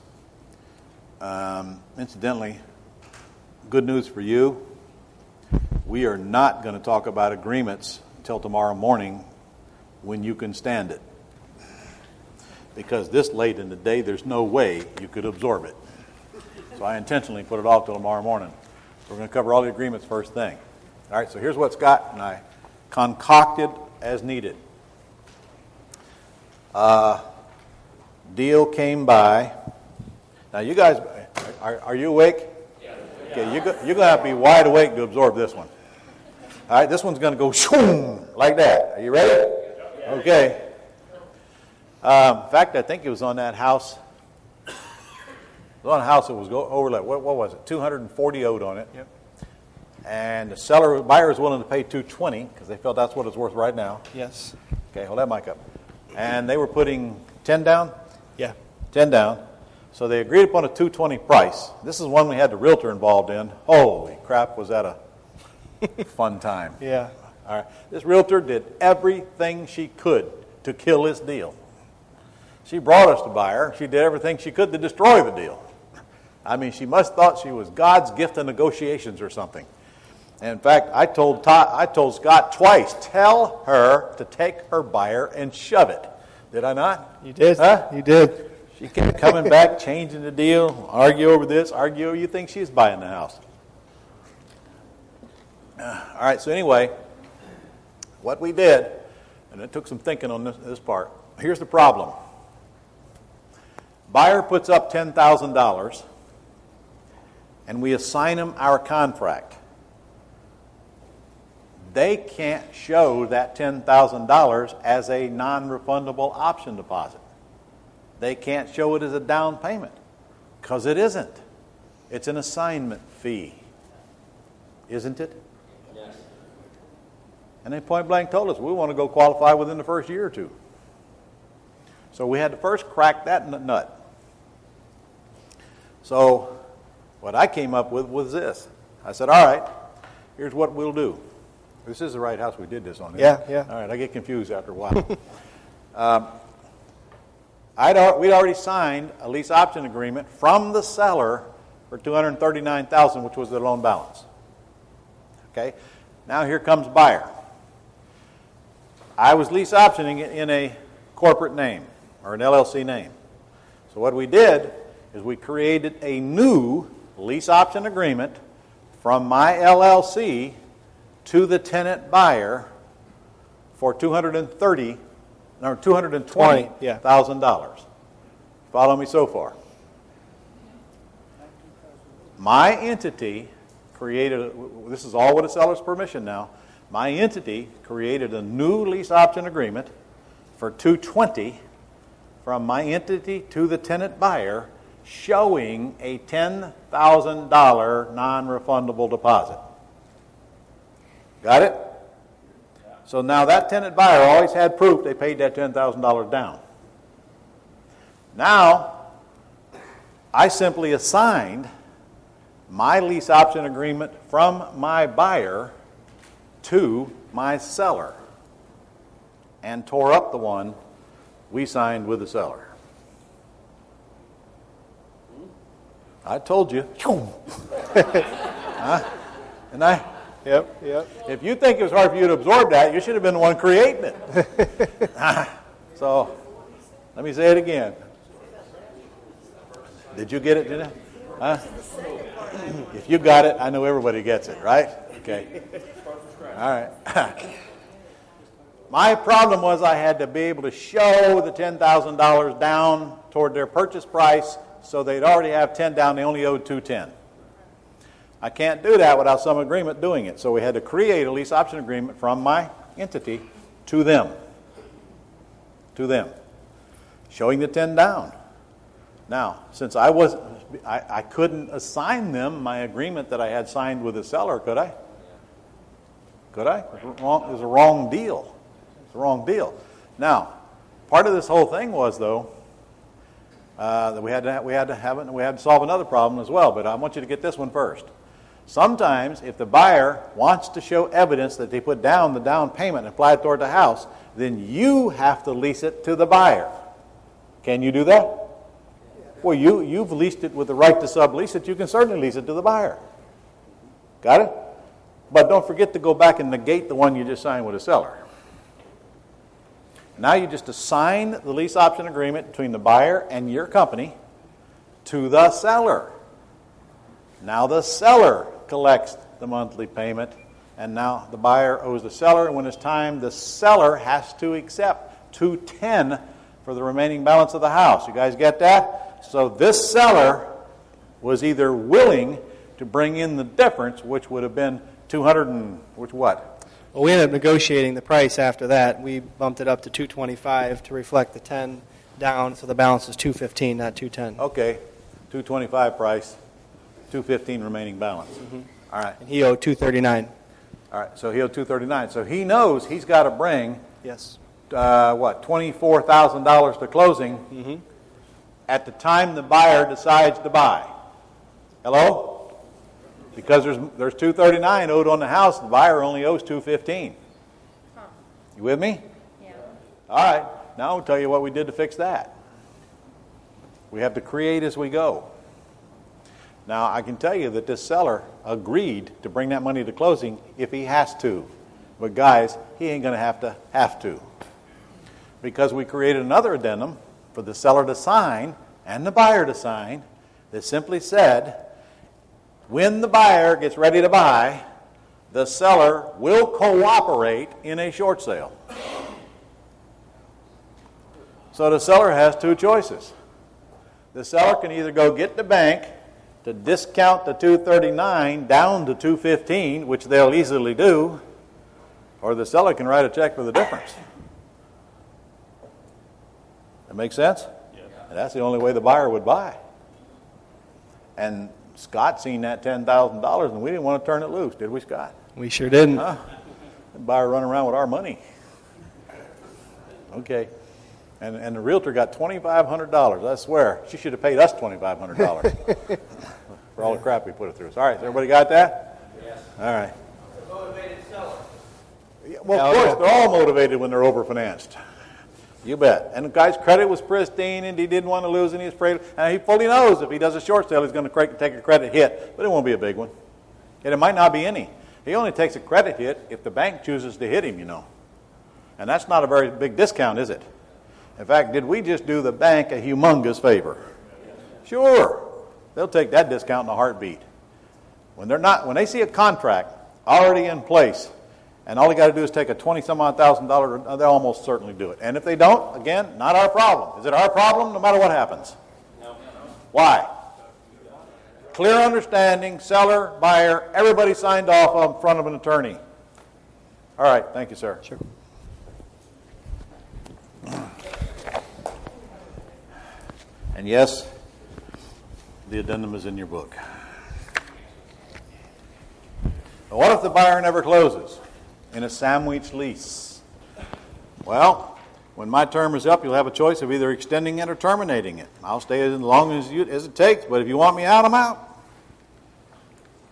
Speaker 1: Incidentally, good news for you. We are not going to talk about agreements until tomorrow morning when you can stand it. Because this late in the day, there's no way you could absorb it. So I intentionally put it off till tomorrow morning. We're going to cover all the agreements first thing. All right, so here's what Scott and I concocted as needed. Deal came by. Now, you guys, are you awake? Okay, you're going to have to be wide awake to absorb this one. All right, this one's going to go shoom, like that. Are you ready? Okay. In fact, I think it was on that house. It was on a house that was over, like, what was it? 240 owed on it.
Speaker 3: Yep.
Speaker 1: And the buyer was willing to pay 220 because they felt that's what it's worth right now.
Speaker 3: Yes.
Speaker 1: Okay, hold that mic up. And they were putting 10 down?
Speaker 3: Yeah.
Speaker 1: 10 down. So they agreed upon a 220 price. This is one we had the realtor involved in. Holy crap, was that a fun time.
Speaker 3: Yeah.
Speaker 1: All right. This realtor did everything she could to kill this deal. She brought us the buyer. She did everything she could to destroy the deal. I mean, she must have thought she was God's gift of negotiations or something. And in fact, I told Scott twice, tell her to take her buyer and shove it. Did I not?
Speaker 3: You did.
Speaker 1: Huh?
Speaker 3: You did.
Speaker 1: She kept coming back, changing the deal, argue over this, argue over you think she's buying the house. All right, so anyway, what we did, and it took some thinking on this part, here's the problem. Buyer puts up $10,000, and we assign them our contract. They can't show that $10,000 as a non-refundable option deposit. They can't show it as a down payment because it isn't. It's an assignment fee. Isn't it? Yes. And they point blank told us we want to go qualify within the first year or two. So we had to first crack that nut. So what I came up with was this. I said, all right, here's what we'll do. This is the right house we did this on.
Speaker 3: Yeah, yeah.
Speaker 1: All right, I get confused after a while. We'd already signed a lease option agreement from the seller for $239,000, which was the loan balance. Okay, now here comes buyer. I was lease optioning it in a corporate name or an LLC name. So what we did is we created a new lease option agreement from my LLC to the tenant buyer for $220,000. Follow me so far. My entity created, this is all with a seller's permission now, my entity created a new lease option agreement for $220,000 from my entity to the tenant buyer, showing a $10,000 non-refundable deposit. Got it? So now that tenant buyer always had proof they paid that $10,000 down. Now, I simply assigned my lease option agreement from my buyer to my seller and tore up the one we signed with the seller. I told you. And
Speaker 3: Yep.
Speaker 1: if you think it was hard for you to absorb that, you should have been the one creating it. So, let me say it again. Did you get it, Jenna? If you got it, I know everybody gets it, right? Okay. All right. My problem was I had to be able to show the $10,000 down toward their purchase price, so they'd already have 10 down. They only owed 210. I can't do that without some agreement doing it. So we had to create a lease option agreement from my entity to them. To them. Showing the 10 down. Now, since I couldn't assign them my agreement that I had signed with the seller, could I? Could I? It was a wrong deal. It's a wrong deal. Now, part of this whole thing was, though, that we had to solve another problem as well. But I want you to get this one first. Sometimes, if the buyer wants to show evidence that they put down the down payment and apply it toward the house, then you have to lease it to the buyer. Can you do that? Well, you've leased it with the right to sublease it. You can certainly lease it to the buyer. Got it? But don't forget to go back and negate the one you just signed with the seller. Now you just assign the lease option agreement between the buyer and your company to the seller. Now the seller collects the monthly payment and now the buyer owes the seller, and when it's time, the seller has to accept $210 for the remaining balance of the house. You guys get that? So this seller was either willing to bring in the difference, which would have been 200 and which what?
Speaker 3: Well, we ended up negotiating the price after that. We bumped it up to 225 to reflect the 10 down, so the balance is 215, not 210.
Speaker 1: Okay, 225 price, 215 remaining balance. All right.
Speaker 3: And he owed 239.
Speaker 1: All right, so he owed 239. So he knows he's got to bring
Speaker 3: Yes.
Speaker 1: $24,000 to closing at the time the buyer decides to buy. Hello? Because there's 239 owed on the house, the buyer only owes 215. You with me?
Speaker 4: Yeah.
Speaker 1: All right. Now I'll tell you what we did to fix that. We have to create as we go. Now I can tell you that this seller agreed to bring that money to closing if he has to. But guys, he ain't going to have to. Because we created another addendum for the seller to sign and the buyer to sign that simply said, when the buyer gets ready to buy, the seller will cooperate in a short sale. So the seller has two choices. The seller can either go get the bank to discount the 239 down to 215, which they'll easily do, or the seller can write a check for the difference. That make sense? Yes. And that's the only way the buyer would buy. And Scott seen that $10,000, and we didn't want to turn it loose, did we, Scott?
Speaker 3: We sure didn't.
Speaker 1: The buyer running around with our money. Okay. And the realtor got $2,500. I swear, she should have paid us $2,500 for all the crap we put it through. So, all right, everybody got that?
Speaker 5: Yes.
Speaker 1: All right.
Speaker 5: A motivated seller.
Speaker 1: Yeah, well, of course, they're all motivated when they're overfinanced. You bet. And the guy's credit was pristine, and he didn't want to lose, and he was afraid. And he fully knows if he does a short sale, he's going to take a credit hit, but it won't be a big one. And it might not be any. He only takes a credit hit if the bank chooses to hit him, you know. And that's not a very big discount, is it? In fact, did we just do the bank a humongous favor? Sure. They'll take that discount in a heartbeat. When they see a contract already in place, and all they got to do is take a $20,000, they'll almost certainly do it. And if they don't, again, not our problem. Is it our problem no matter what happens?
Speaker 5: No.
Speaker 1: Why? Clear understanding, seller, buyer, everybody signed off in front of an attorney. All right, thank you, sir.
Speaker 3: Sure.
Speaker 1: And yes, the addendum is in your book. But what if the buyer never closes in a sandwich lease? Well, when my term is up, you'll have a choice of either extending it or terminating it. I'll stay as long as it takes, but if you want me out, I'm out.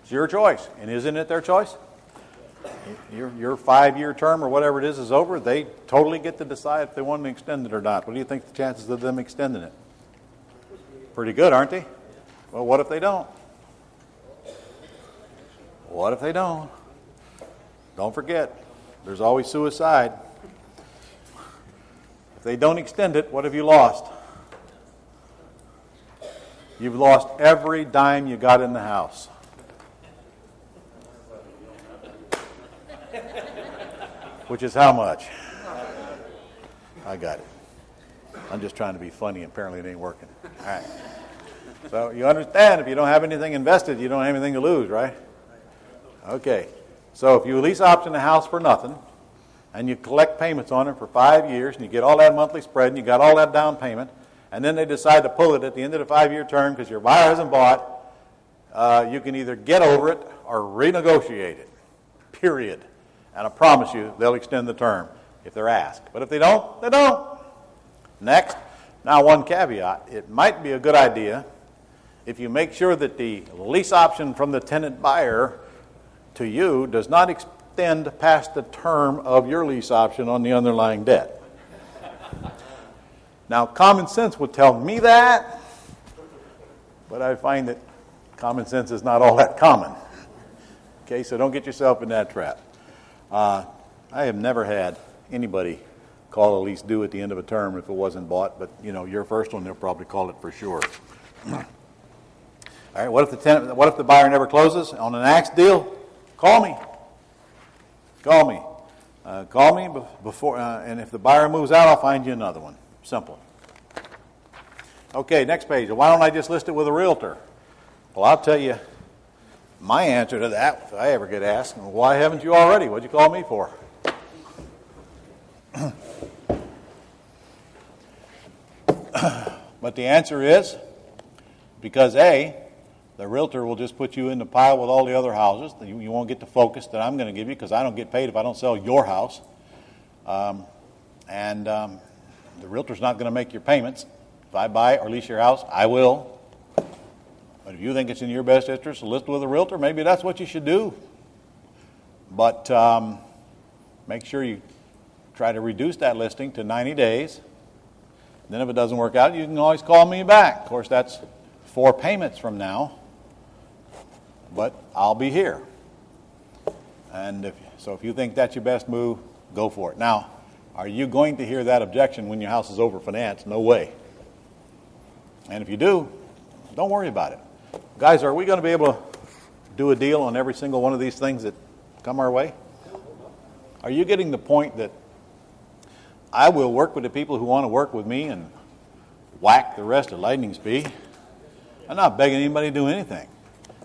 Speaker 1: It's your choice. And isn't it their choice? Your 5-year term or whatever it is over. They totally get to decide if they want to extend it or not. What do you think the chances of them extending it? Pretty good, aren't they? Well, what if they don't? What if they don't? Don't forget, there's always suicide. If they don't extend it, what have you lost? You've lost every dime you got in the house. Which is how much? I got it. I'm just trying to be funny. Apparently it ain't working. All right. So you understand, if you don't have anything invested, you don't have anything to lose, right? Okay. So if you lease option the house for nothing, and you collect payments on it for 5 years, and you get all that monthly spread, and you got all that down payment, and then they decide to pull it at the end of the 5-year term because your buyer hasn't bought, you can either get over it or renegotiate it. Period. And I promise you, they'll extend the term if they're asked. But if they don't, they don't. Next. Now, one caveat. It might be a good idea if you make sure that the lease option from the tenant buyer to you does not extend past the term of your lease option on the underlying debt. Now, common sense would tell me that, but I find that common sense is not all that common. Okay, so don't get yourself in that trap. I have never had anybody call a lease due at the end of a term if it wasn't bought, but your first one, they'll probably call it for sure. All right, what if the buyer never closes on an axe deal? Call me. Call me. Call me before, and if the buyer moves out, I'll find you another one. Simple. Okay, next page. Why don't I just list it with a realtor? Well, I'll tell you my answer to that if I ever get asked. Why haven't you already? What'd you call me for? But the answer is because A, the realtor will just put you in the pile with all the other houses. You won't get the focus that I'm going to give you because I don't get paid if I don't sell your house. The realtor's not going to make your payments. If I buy or lease your house, I will. But if you think it's in your best interest to list with a realtor, maybe that's what you should do. But make sure you try to reduce that listing to 90 days. Then if it doesn't work out, you can always call me back. Of course, that's 4 payments from now. But I'll be here. And if you think that's your best move, go for it. Now, are you going to hear that objection when your house is over financed? No way. And if you do, don't worry about it. Guys, are we going to be able to do a deal on every single one of these things that come our way? Are you getting the point that I will work with the people who want to work with me and whack the rest at lightning speed? I'm not begging anybody to do anything.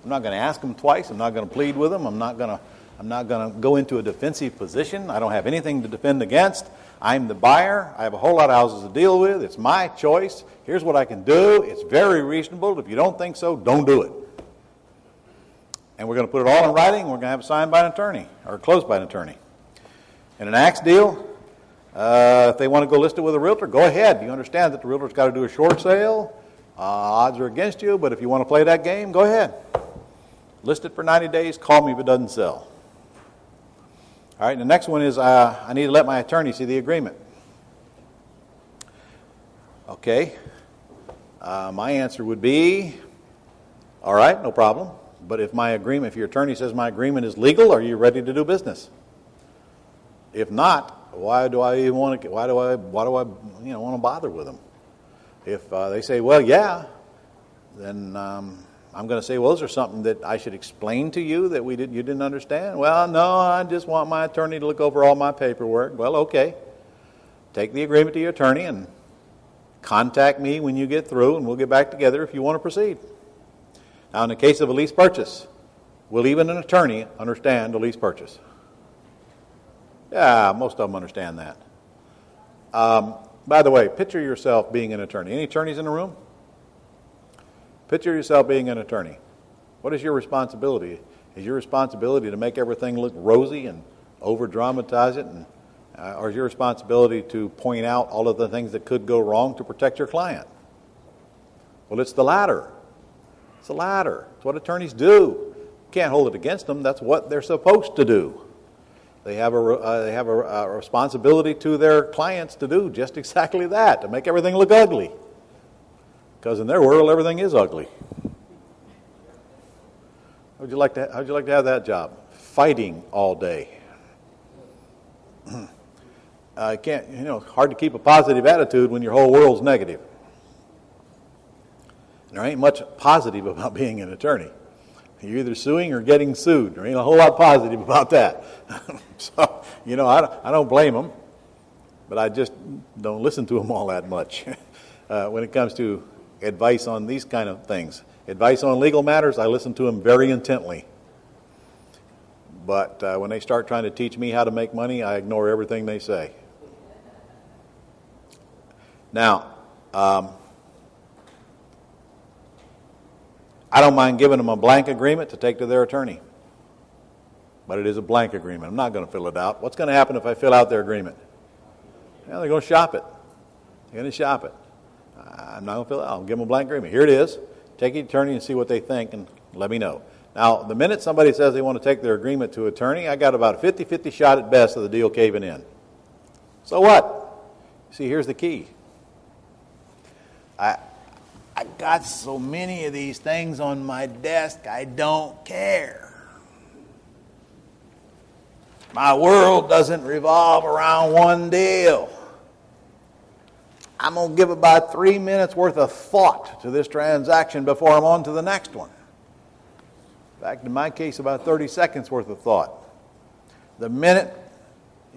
Speaker 1: I'm not going to ask them twice. I'm not going to plead with them. I'm not going to go into a defensive position. I don't have anything to defend against. I'm the buyer. I have a whole lot of houses to deal with. It's my choice. Here's what I can do. It's very reasonable. If you don't think so, don't do it. And we're going to put it all in writing. We're going to have it signed by an attorney or closed by an attorney. In an axe deal, if they want to go list it with a realtor, go ahead. You understand that the realtor's got to do a short sale. Odds are against you, but if you want to play that game, go ahead. List it for 90 days. Call me if it doesn't sell. All right, and the next one is I need to let my attorney see the agreement. Okay. My answer would be, all right, no problem. But if your attorney says my agreement is legal, are you ready to do business? If not, why do I want to bother with them? If they say, well, yeah, then I'm going to say, well, is there something that I should explain to you that you didn't understand? Well, no, I just want my attorney to look over all my paperwork. Well, okay. Take the agreement to your attorney and contact me when you get through, and we'll get back together if you want to proceed. Now, in the case of a lease purchase, will even an attorney understand a lease purchase? Yeah, most of them understand that. By the way, picture yourself being an attorney. Any attorneys in the room? Picture yourself being an attorney. What is your responsibility? Is your responsibility to make everything look rosy and over-dramatize it? Or is your responsibility to point out all of the things that could go wrong to protect your client? Well, it's the latter. It's the latter. It's what attorneys do. You can't hold it against them. That's what they're supposed to do. They have a responsibility to their clients to do just exactly that, to make everything look ugly. Because in their world, everything is ugly. How'd you like to have that job? Fighting all day. It's hard to keep a positive attitude when your whole world's negative. And there ain't much positive about being an attorney. You're either suing or getting sued. There ain't a whole lot positive about that. So, I don't blame them, but I just don't listen to them all that much when it comes to advice on these kind of things. Advice on legal matters, I listen to them very intently. But when they start trying to teach me how to make money, I ignore everything they say. Now, I don't mind giving them a blank agreement to take to their attorney. But it is a blank agreement. I'm not going to fill it out. What's going to happen if I fill out their agreement? They're going to shop it. They're going to shop it. I'm not going to fill it out. I'll give them a blank agreement. Here it is. Take the attorney and see what they think and let me know. Now, the minute somebody says they want to take their agreement to attorney, I got about a 50-50 shot at best of the deal caving in. So what? See, here's the key. I got so many of these things on my desk, I don't care. My world doesn't revolve around one deal. I'm going to give about 3 minutes worth of thought to this transaction before I'm on to the next one. In fact, in my case, about 30 seconds worth of thought. the minute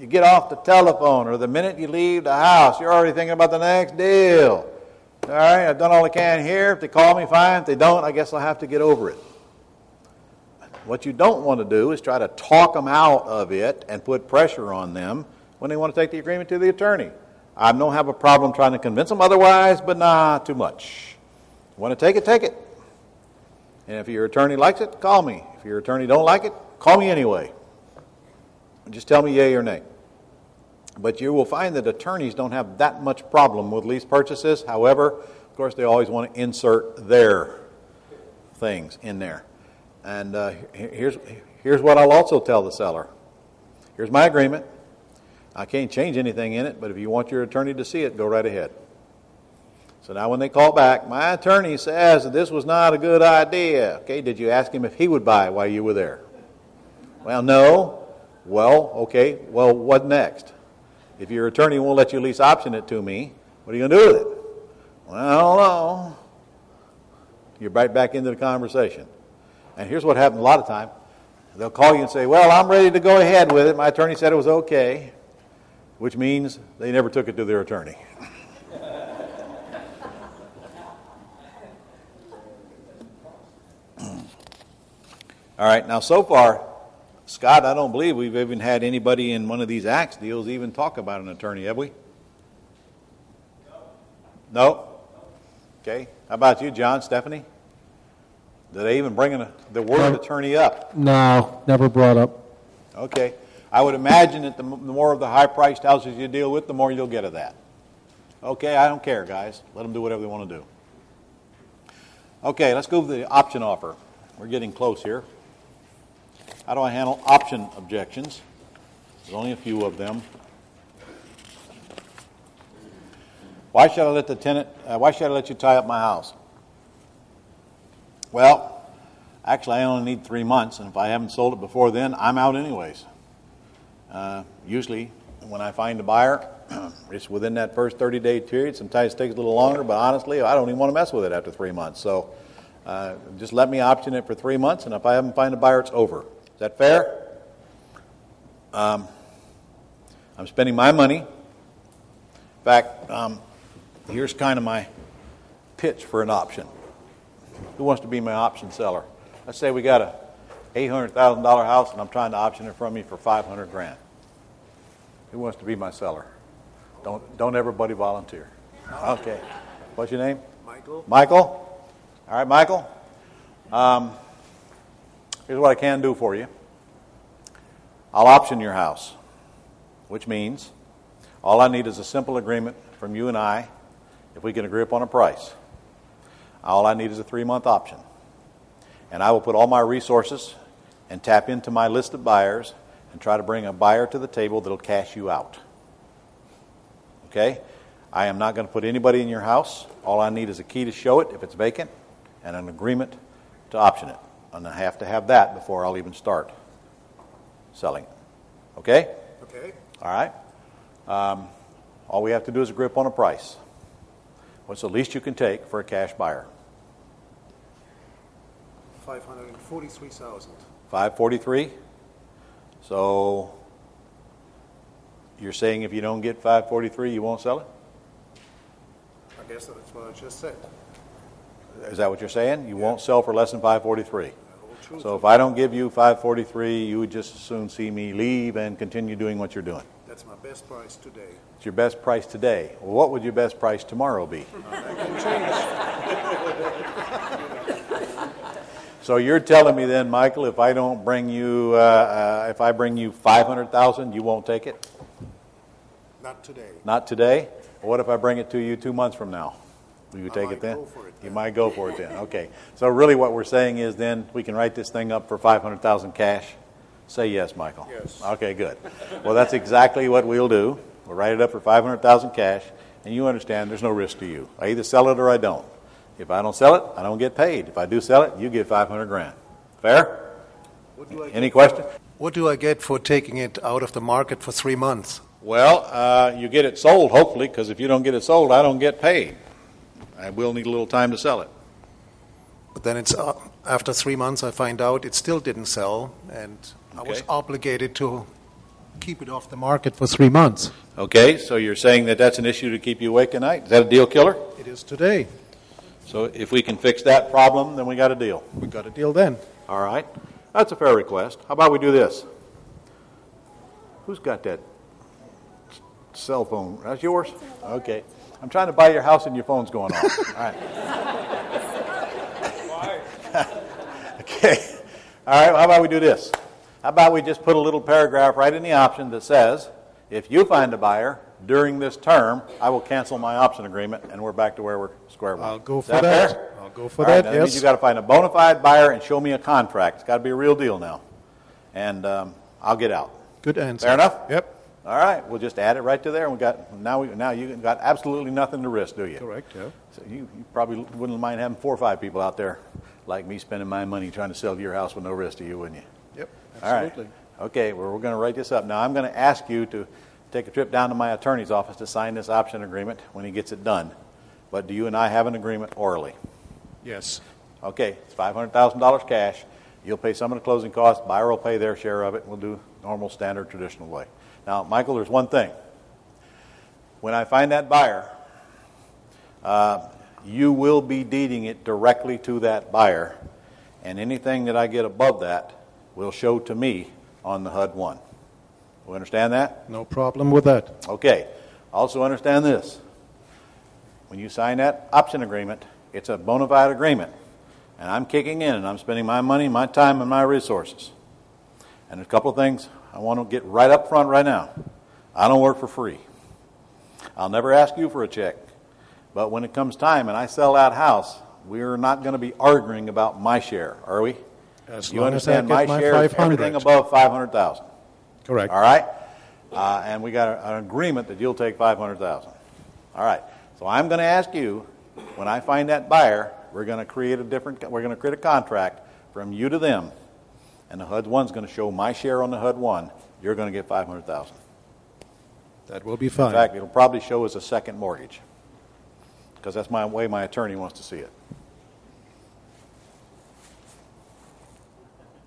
Speaker 1: you get off the telephone or the minute you leave the house, you're already thinking about the next deal. All right, I've done all I can here. If they call me, fine. If they don't, I guess I'll have to get over it. What you don't want to do is try to talk them out of it and put pressure on them when they want to take the agreement to the attorney. I don't have a problem trying to convince them otherwise, but not too much. You want to take it, take it. And if your attorney likes it, call me. If your attorney don't like it, call me anyway. Just tell me yay or nay. But you will find that attorneys don't have that much problem with lease purchases. However, of course, they always want to insert their things in there. And here's what I'll also tell the seller. Here's my agreement. I can't change anything in it, but if you want your attorney to see it, go right ahead. So now when they call back, my attorney says that this was not a good idea. Okay, did you ask him if he would buy while you were there? Well, no. Well, okay. Well, what next? If your attorney won't let you lease option it to me, what are you going to do with it? Well, I don't know. You're right back into the conversation. And here's what happens a lot of time. They'll call you and say, well, I'm ready to go ahead with it. My attorney said it was okay, which means they never took it to their attorney. All right, now so far, Scott, I don't believe we've even had anybody in one of these axe deals even talk about an attorney, have we? No? Okay. How about you, John, Stephanie? Did they even bring the word attorney up?
Speaker 2: No, never brought up.
Speaker 1: Okay. I would imagine that the more of the high-priced houses you deal with, the more you'll get of that. Okay, I don't care, guys. Let them do whatever they want to do. Okay, let's go to the option offer. We're getting close here. How do I handle option objections? There's only a few of them. Why should I let the tenant? Why should I let you tie up my house? Well, actually, I only need 3 months, and if I haven't sold it before then, I'm out anyways. Usually, when I find a buyer, it's within that first 30-day period. Sometimes it takes a little longer, but honestly, I don't even want to mess with it after 3 months. So just let me option it for 3 months, and if I haven't found a buyer, it's over. Is that fair? I'm spending my money. In fact, here's kind of my pitch for an option. Who wants to be my option seller? Let's say we got a $800,000 house, and I'm trying to option it from you for $500,000. Who wants to be my seller? Don't everybody volunteer. Okay. What's your name?
Speaker 4: Michael.
Speaker 1: Michael? All right, Michael. Here's what I can do for you. I'll option your house, which means all I need is a simple agreement from you and I if we can agree upon a price. All I need is a 3-month option. And I will put all my resources and tap into my list of buyers and try to bring a buyer to the table that'll cash you out. Okay? I am not going to put anybody in your house. All I need is a key to show it if it's vacant and an agreement to option it. And I have to have that before I'll even start selling it. Okay?
Speaker 4: Okay.
Speaker 1: All right? All we have to do is agree upon a price. What's the least you can take for a cash buyer?
Speaker 4: $543,000.
Speaker 1: 543. So you're saying if you don't get 543, you won't sell it?
Speaker 4: I guess that's what I just said.
Speaker 1: Is that what you're saying? You won't sell for less than 543.
Speaker 4: True.
Speaker 1: So if I don't give you 543, you would just as soon see me leave and continue doing what you're doing.
Speaker 4: That's my best price today.
Speaker 1: It's your best price today. Well, what would your best price tomorrow be?
Speaker 4: That can change.
Speaker 1: So you're telling me then, Michael, if I don't bring you, if I bring you 500,000, you won't take it?
Speaker 4: Not today.
Speaker 1: Not today? Well, what if I bring it to you 2 months from now? Will you take it then?
Speaker 4: Go for it then.
Speaker 1: You might go for it then. Okay. So really what we're saying is then we can write this thing up for 500,000 cash. Say yes, Michael.
Speaker 4: Yes.
Speaker 1: Okay, good. Well, that's exactly what we'll do. We'll write it up for 500,000 cash, and you understand there's no risk to you. I either sell it or I don't. If I don't sell it, I don't get paid. If I do sell it, you get 500,000. Fair? Any question?
Speaker 4: What do I get for taking it out of the market for 3 months?
Speaker 1: Well, you get it sold, hopefully, because if you don't get it sold, I don't get paid. I will need a little time to sell it.
Speaker 4: But then it's after 3 months I find out it still didn't sell, and I was
Speaker 1: Okay.
Speaker 4: obligated to keep it off the market for 3 months.
Speaker 1: Okay, so you're saying that that's an issue to keep you awake at night? Is that a deal killer?
Speaker 4: It is today.
Speaker 1: So if we can fix that problem, then we got a deal.
Speaker 4: We got a deal then.
Speaker 1: All right. That's a fair request. How about we do this? Who's got that cell phone? That's yours? Okay. I'm trying to buy your house and your phone's going off. All right. Okay. All right, well, how about we do this? How about we just put a little paragraph right in the option that says, if you find a buyer during this term, I will cancel my option agreement, and we're back to where we're square one.
Speaker 4: I'll go
Speaker 1: Is
Speaker 4: for that.
Speaker 1: fair?
Speaker 4: I'll go for
Speaker 1: All right,
Speaker 4: that,
Speaker 1: now that means
Speaker 4: yes.
Speaker 1: you got to find a bona fide buyer and show me a contract. It's got to be a real deal now. And I'll get out.
Speaker 4: Good answer.
Speaker 1: Fair enough?
Speaker 4: Yep.
Speaker 1: All right, we'll just add it right to there, and now you got absolutely nothing to risk, do you?
Speaker 4: Correct, yeah.
Speaker 1: So you probably wouldn't mind having 4 or 5 people out there like me spending my money trying to sell your house with no risk to you, wouldn't you?
Speaker 4: Yep,
Speaker 1: All right.
Speaker 4: absolutely.
Speaker 1: Okay, well, we're going to write this up. Now, I'm going to ask you to take a trip down to my attorney's office to sign this option agreement when he gets it done. But do you and I have an agreement orally?
Speaker 4: Yes.
Speaker 1: Okay, it's $500,000 cash. You'll pay some of the closing costs. Buyer will pay their share of it. We'll do normal, standard, traditional way. Now, Michael, there's one thing. When I find that buyer, you will be deeding it directly to that buyer, and anything that I get above that will show to me on the HUD-1. We understand that?
Speaker 4: No problem with that.
Speaker 1: Okay. Also understand this. When you sign that option agreement, it's a bona fide agreement, and I'm kicking in, and I'm spending my money, my time, and my resources. And a couple of things I want to get right up front right now. I don't work for free. I'll never ask you for a check. But when it comes time and I sell that house, we're not going to be arguing about my share, are we?
Speaker 4: As
Speaker 1: You
Speaker 4: long as I
Speaker 1: understand
Speaker 4: get
Speaker 1: my
Speaker 4: my
Speaker 1: share is
Speaker 4: 500.
Speaker 1: everything above $500,000.
Speaker 4: Correct.
Speaker 1: All right? And we got an agreement that you'll take $500,000. All right. So I'm going to ask you, when I find that buyer, we're going to create a contract from you to them, and the HUD-1 is going to show my share on the HUD-1. You're going to get $500,000.
Speaker 4: That will be
Speaker 1: In
Speaker 4: fine.
Speaker 1: fact, it'll probably show as a second mortgage, because that's my way my attorney wants to see it.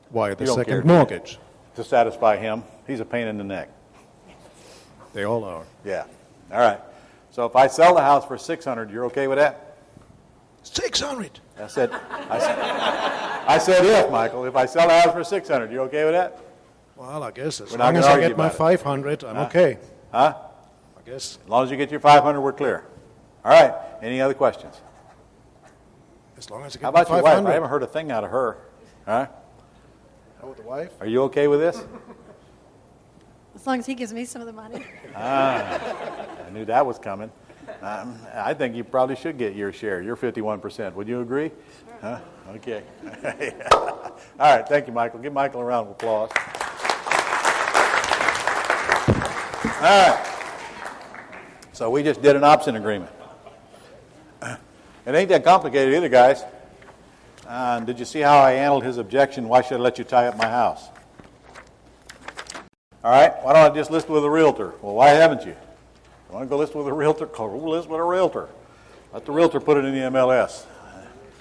Speaker 4: Why the
Speaker 1: You don't care,
Speaker 4: second
Speaker 1: do you?
Speaker 4: mortgage?
Speaker 1: To satisfy him, he's a pain in the neck.
Speaker 4: They all are.
Speaker 1: Yeah. All right. So if I sell the house for $600, you're okay with that?
Speaker 4: 600.
Speaker 1: I said if, Michael. If I sell the house for $600, you okay with that?
Speaker 4: Well, I guess as
Speaker 1: We're not
Speaker 4: long
Speaker 1: gonna
Speaker 4: as I
Speaker 1: argue
Speaker 4: get my
Speaker 1: about it.
Speaker 4: 500, I'm okay.
Speaker 1: Huh?
Speaker 4: I guess
Speaker 1: As long as you get your 500, we're clear. All right. Any other questions?
Speaker 4: as long as I get
Speaker 1: How
Speaker 4: my
Speaker 1: about your
Speaker 4: 500.
Speaker 1: wife? I haven't heard a thing out of her. Huh?
Speaker 4: How about the wife?
Speaker 1: Are you okay with this?
Speaker 5: As long as he gives me some of the money.
Speaker 1: I knew that was coming. I think you probably should get your share, your 51%. Would you agree? Huh? Okay. All right. Thank you, Michael. Give Michael a round of applause. All right. So we just did an option agreement. It ain't that complicated either, guys. Did you see how I handled his objection? Why should I let you tie up my house? All right. Why don't I just list with a realtor? Well, why haven't you? You want to go list with a realtor? Go list with a realtor. Let the realtor put it in the MLS.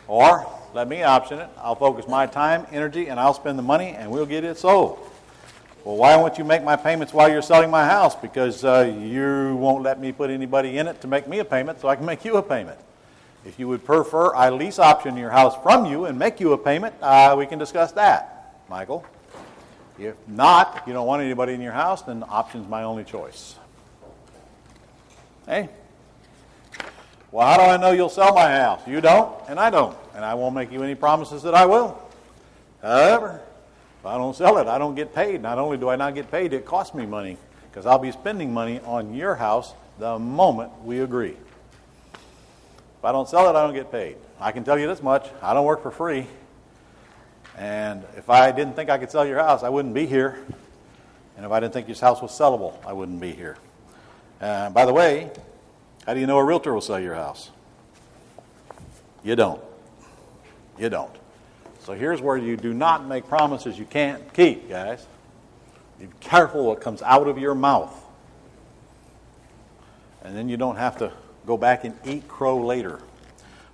Speaker 1: Or let me option it. I'll focus my time, energy, and I'll spend the money, and we'll get it sold. Well, why won't you make my payments while you're selling my house? Because you won't let me put anybody in it to make me a payment so I can make you a payment. If you would prefer I lease option your house from you and make you a payment, we can discuss that, Michael. If not, if you don't want anybody in your house, then option's my only choice. Hey? Well, how do I know you'll sell my house? You don't, and I don't. And I won't make you any promises that I will. However, if I don't sell it, I don't get paid. Not only do I not get paid, it costs me money, because I'll be spending money on your house the moment we agree. If I don't sell it, I don't get paid. I can tell you this much. I don't work for free. And if I didn't think I could sell your house, I wouldn't be here. And if I didn't think your house was sellable, I wouldn't be here. By the way, how do you know a realtor will sell your house? You don't. You don't. So here's where you do not make promises you can't keep, guys. Be careful what comes out of your mouth. And then you don't have to go back and eat crow later.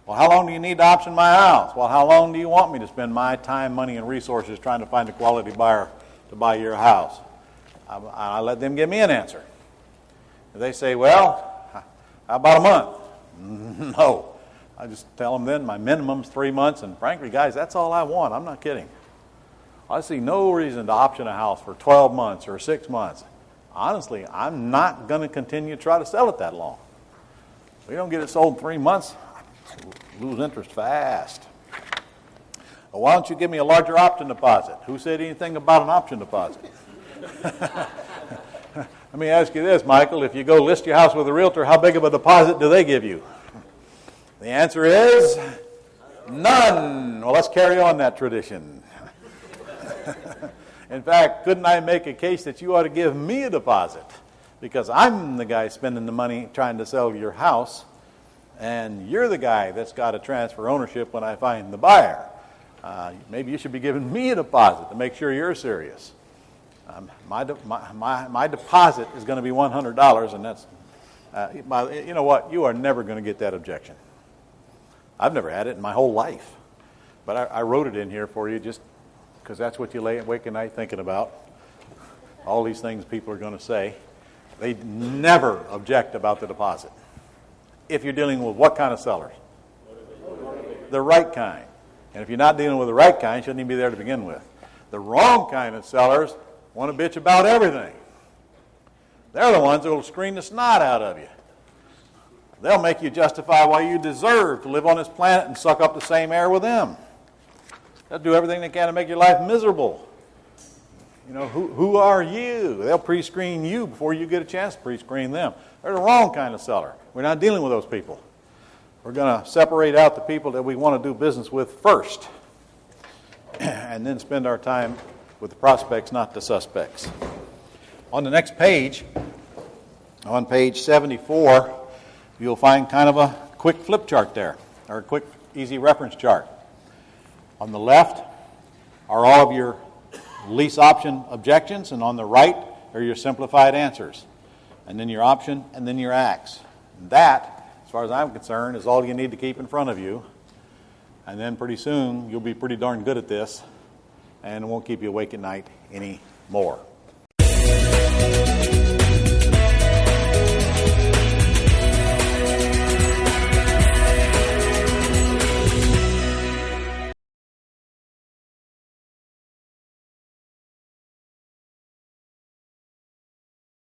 Speaker 1: Well, how long do you need to option my house? Well, how long do you want me to spend my time, money, and resources trying to find a quality buyer to buy your house? I let them give me an answer. If they say, well, how about a month? No. I just tell them then my minimum's 3 months, and frankly, guys, that's all I want. I'm not kidding. I see no reason to option a house for 12 months or 6 months. Honestly, I'm not going to continue to try to sell it that long. If we don't get it sold in 3 months, I lose interest fast. Well, why don't you give me a larger option deposit? Who said anything about an option deposit? Let me ask you this, Michael. If you go list your house with a realtor, how big of a deposit do they give you? The answer is none. Well, let's carry on that tradition. In fact, couldn't I make a case that you ought to give me a deposit? Because I'm the guy spending the money trying to sell your house, and you're the guy that's got to transfer ownership when I find the buyer. Maybe you should be giving me a deposit to make sure you're serious. My deposit is going to be $100, and that's, you know what? You are never going to get that objection. I've never had it in my whole life. But I wrote it in here for you just because that's what you lay awake at night thinking about. All these things people are going to say. They never object about the deposit. If you're dealing with what kind of sellers? The right kind. And if you're not dealing with the right kind, you shouldn't even be there to begin with. The wrong kind of sellers want to bitch about everything. They're the ones that will scream the snot out of you. They'll make you justify why you deserve to live on this planet and suck up the same air with them. They'll do everything they can to make your life miserable. You know, who are you? They'll pre-screen you before you get a chance to pre-screen them. They're the wrong kind of seller. We're not dealing with those people. We're going to separate out the people that we want to do business with first, and then spend our time with the prospects, not the suspects. On the next page, on page 74, you'll find kind of a quick flip chart there, or a quick, easy reference chart. On the left are all of your lease option objections, and on the right are your simplified answers, and then your option, and then your acts. And that, as far as I'm concerned, is all you need to keep in front of you. And then pretty soon, you'll be pretty darn good at this, and it won't keep you awake at night anymore.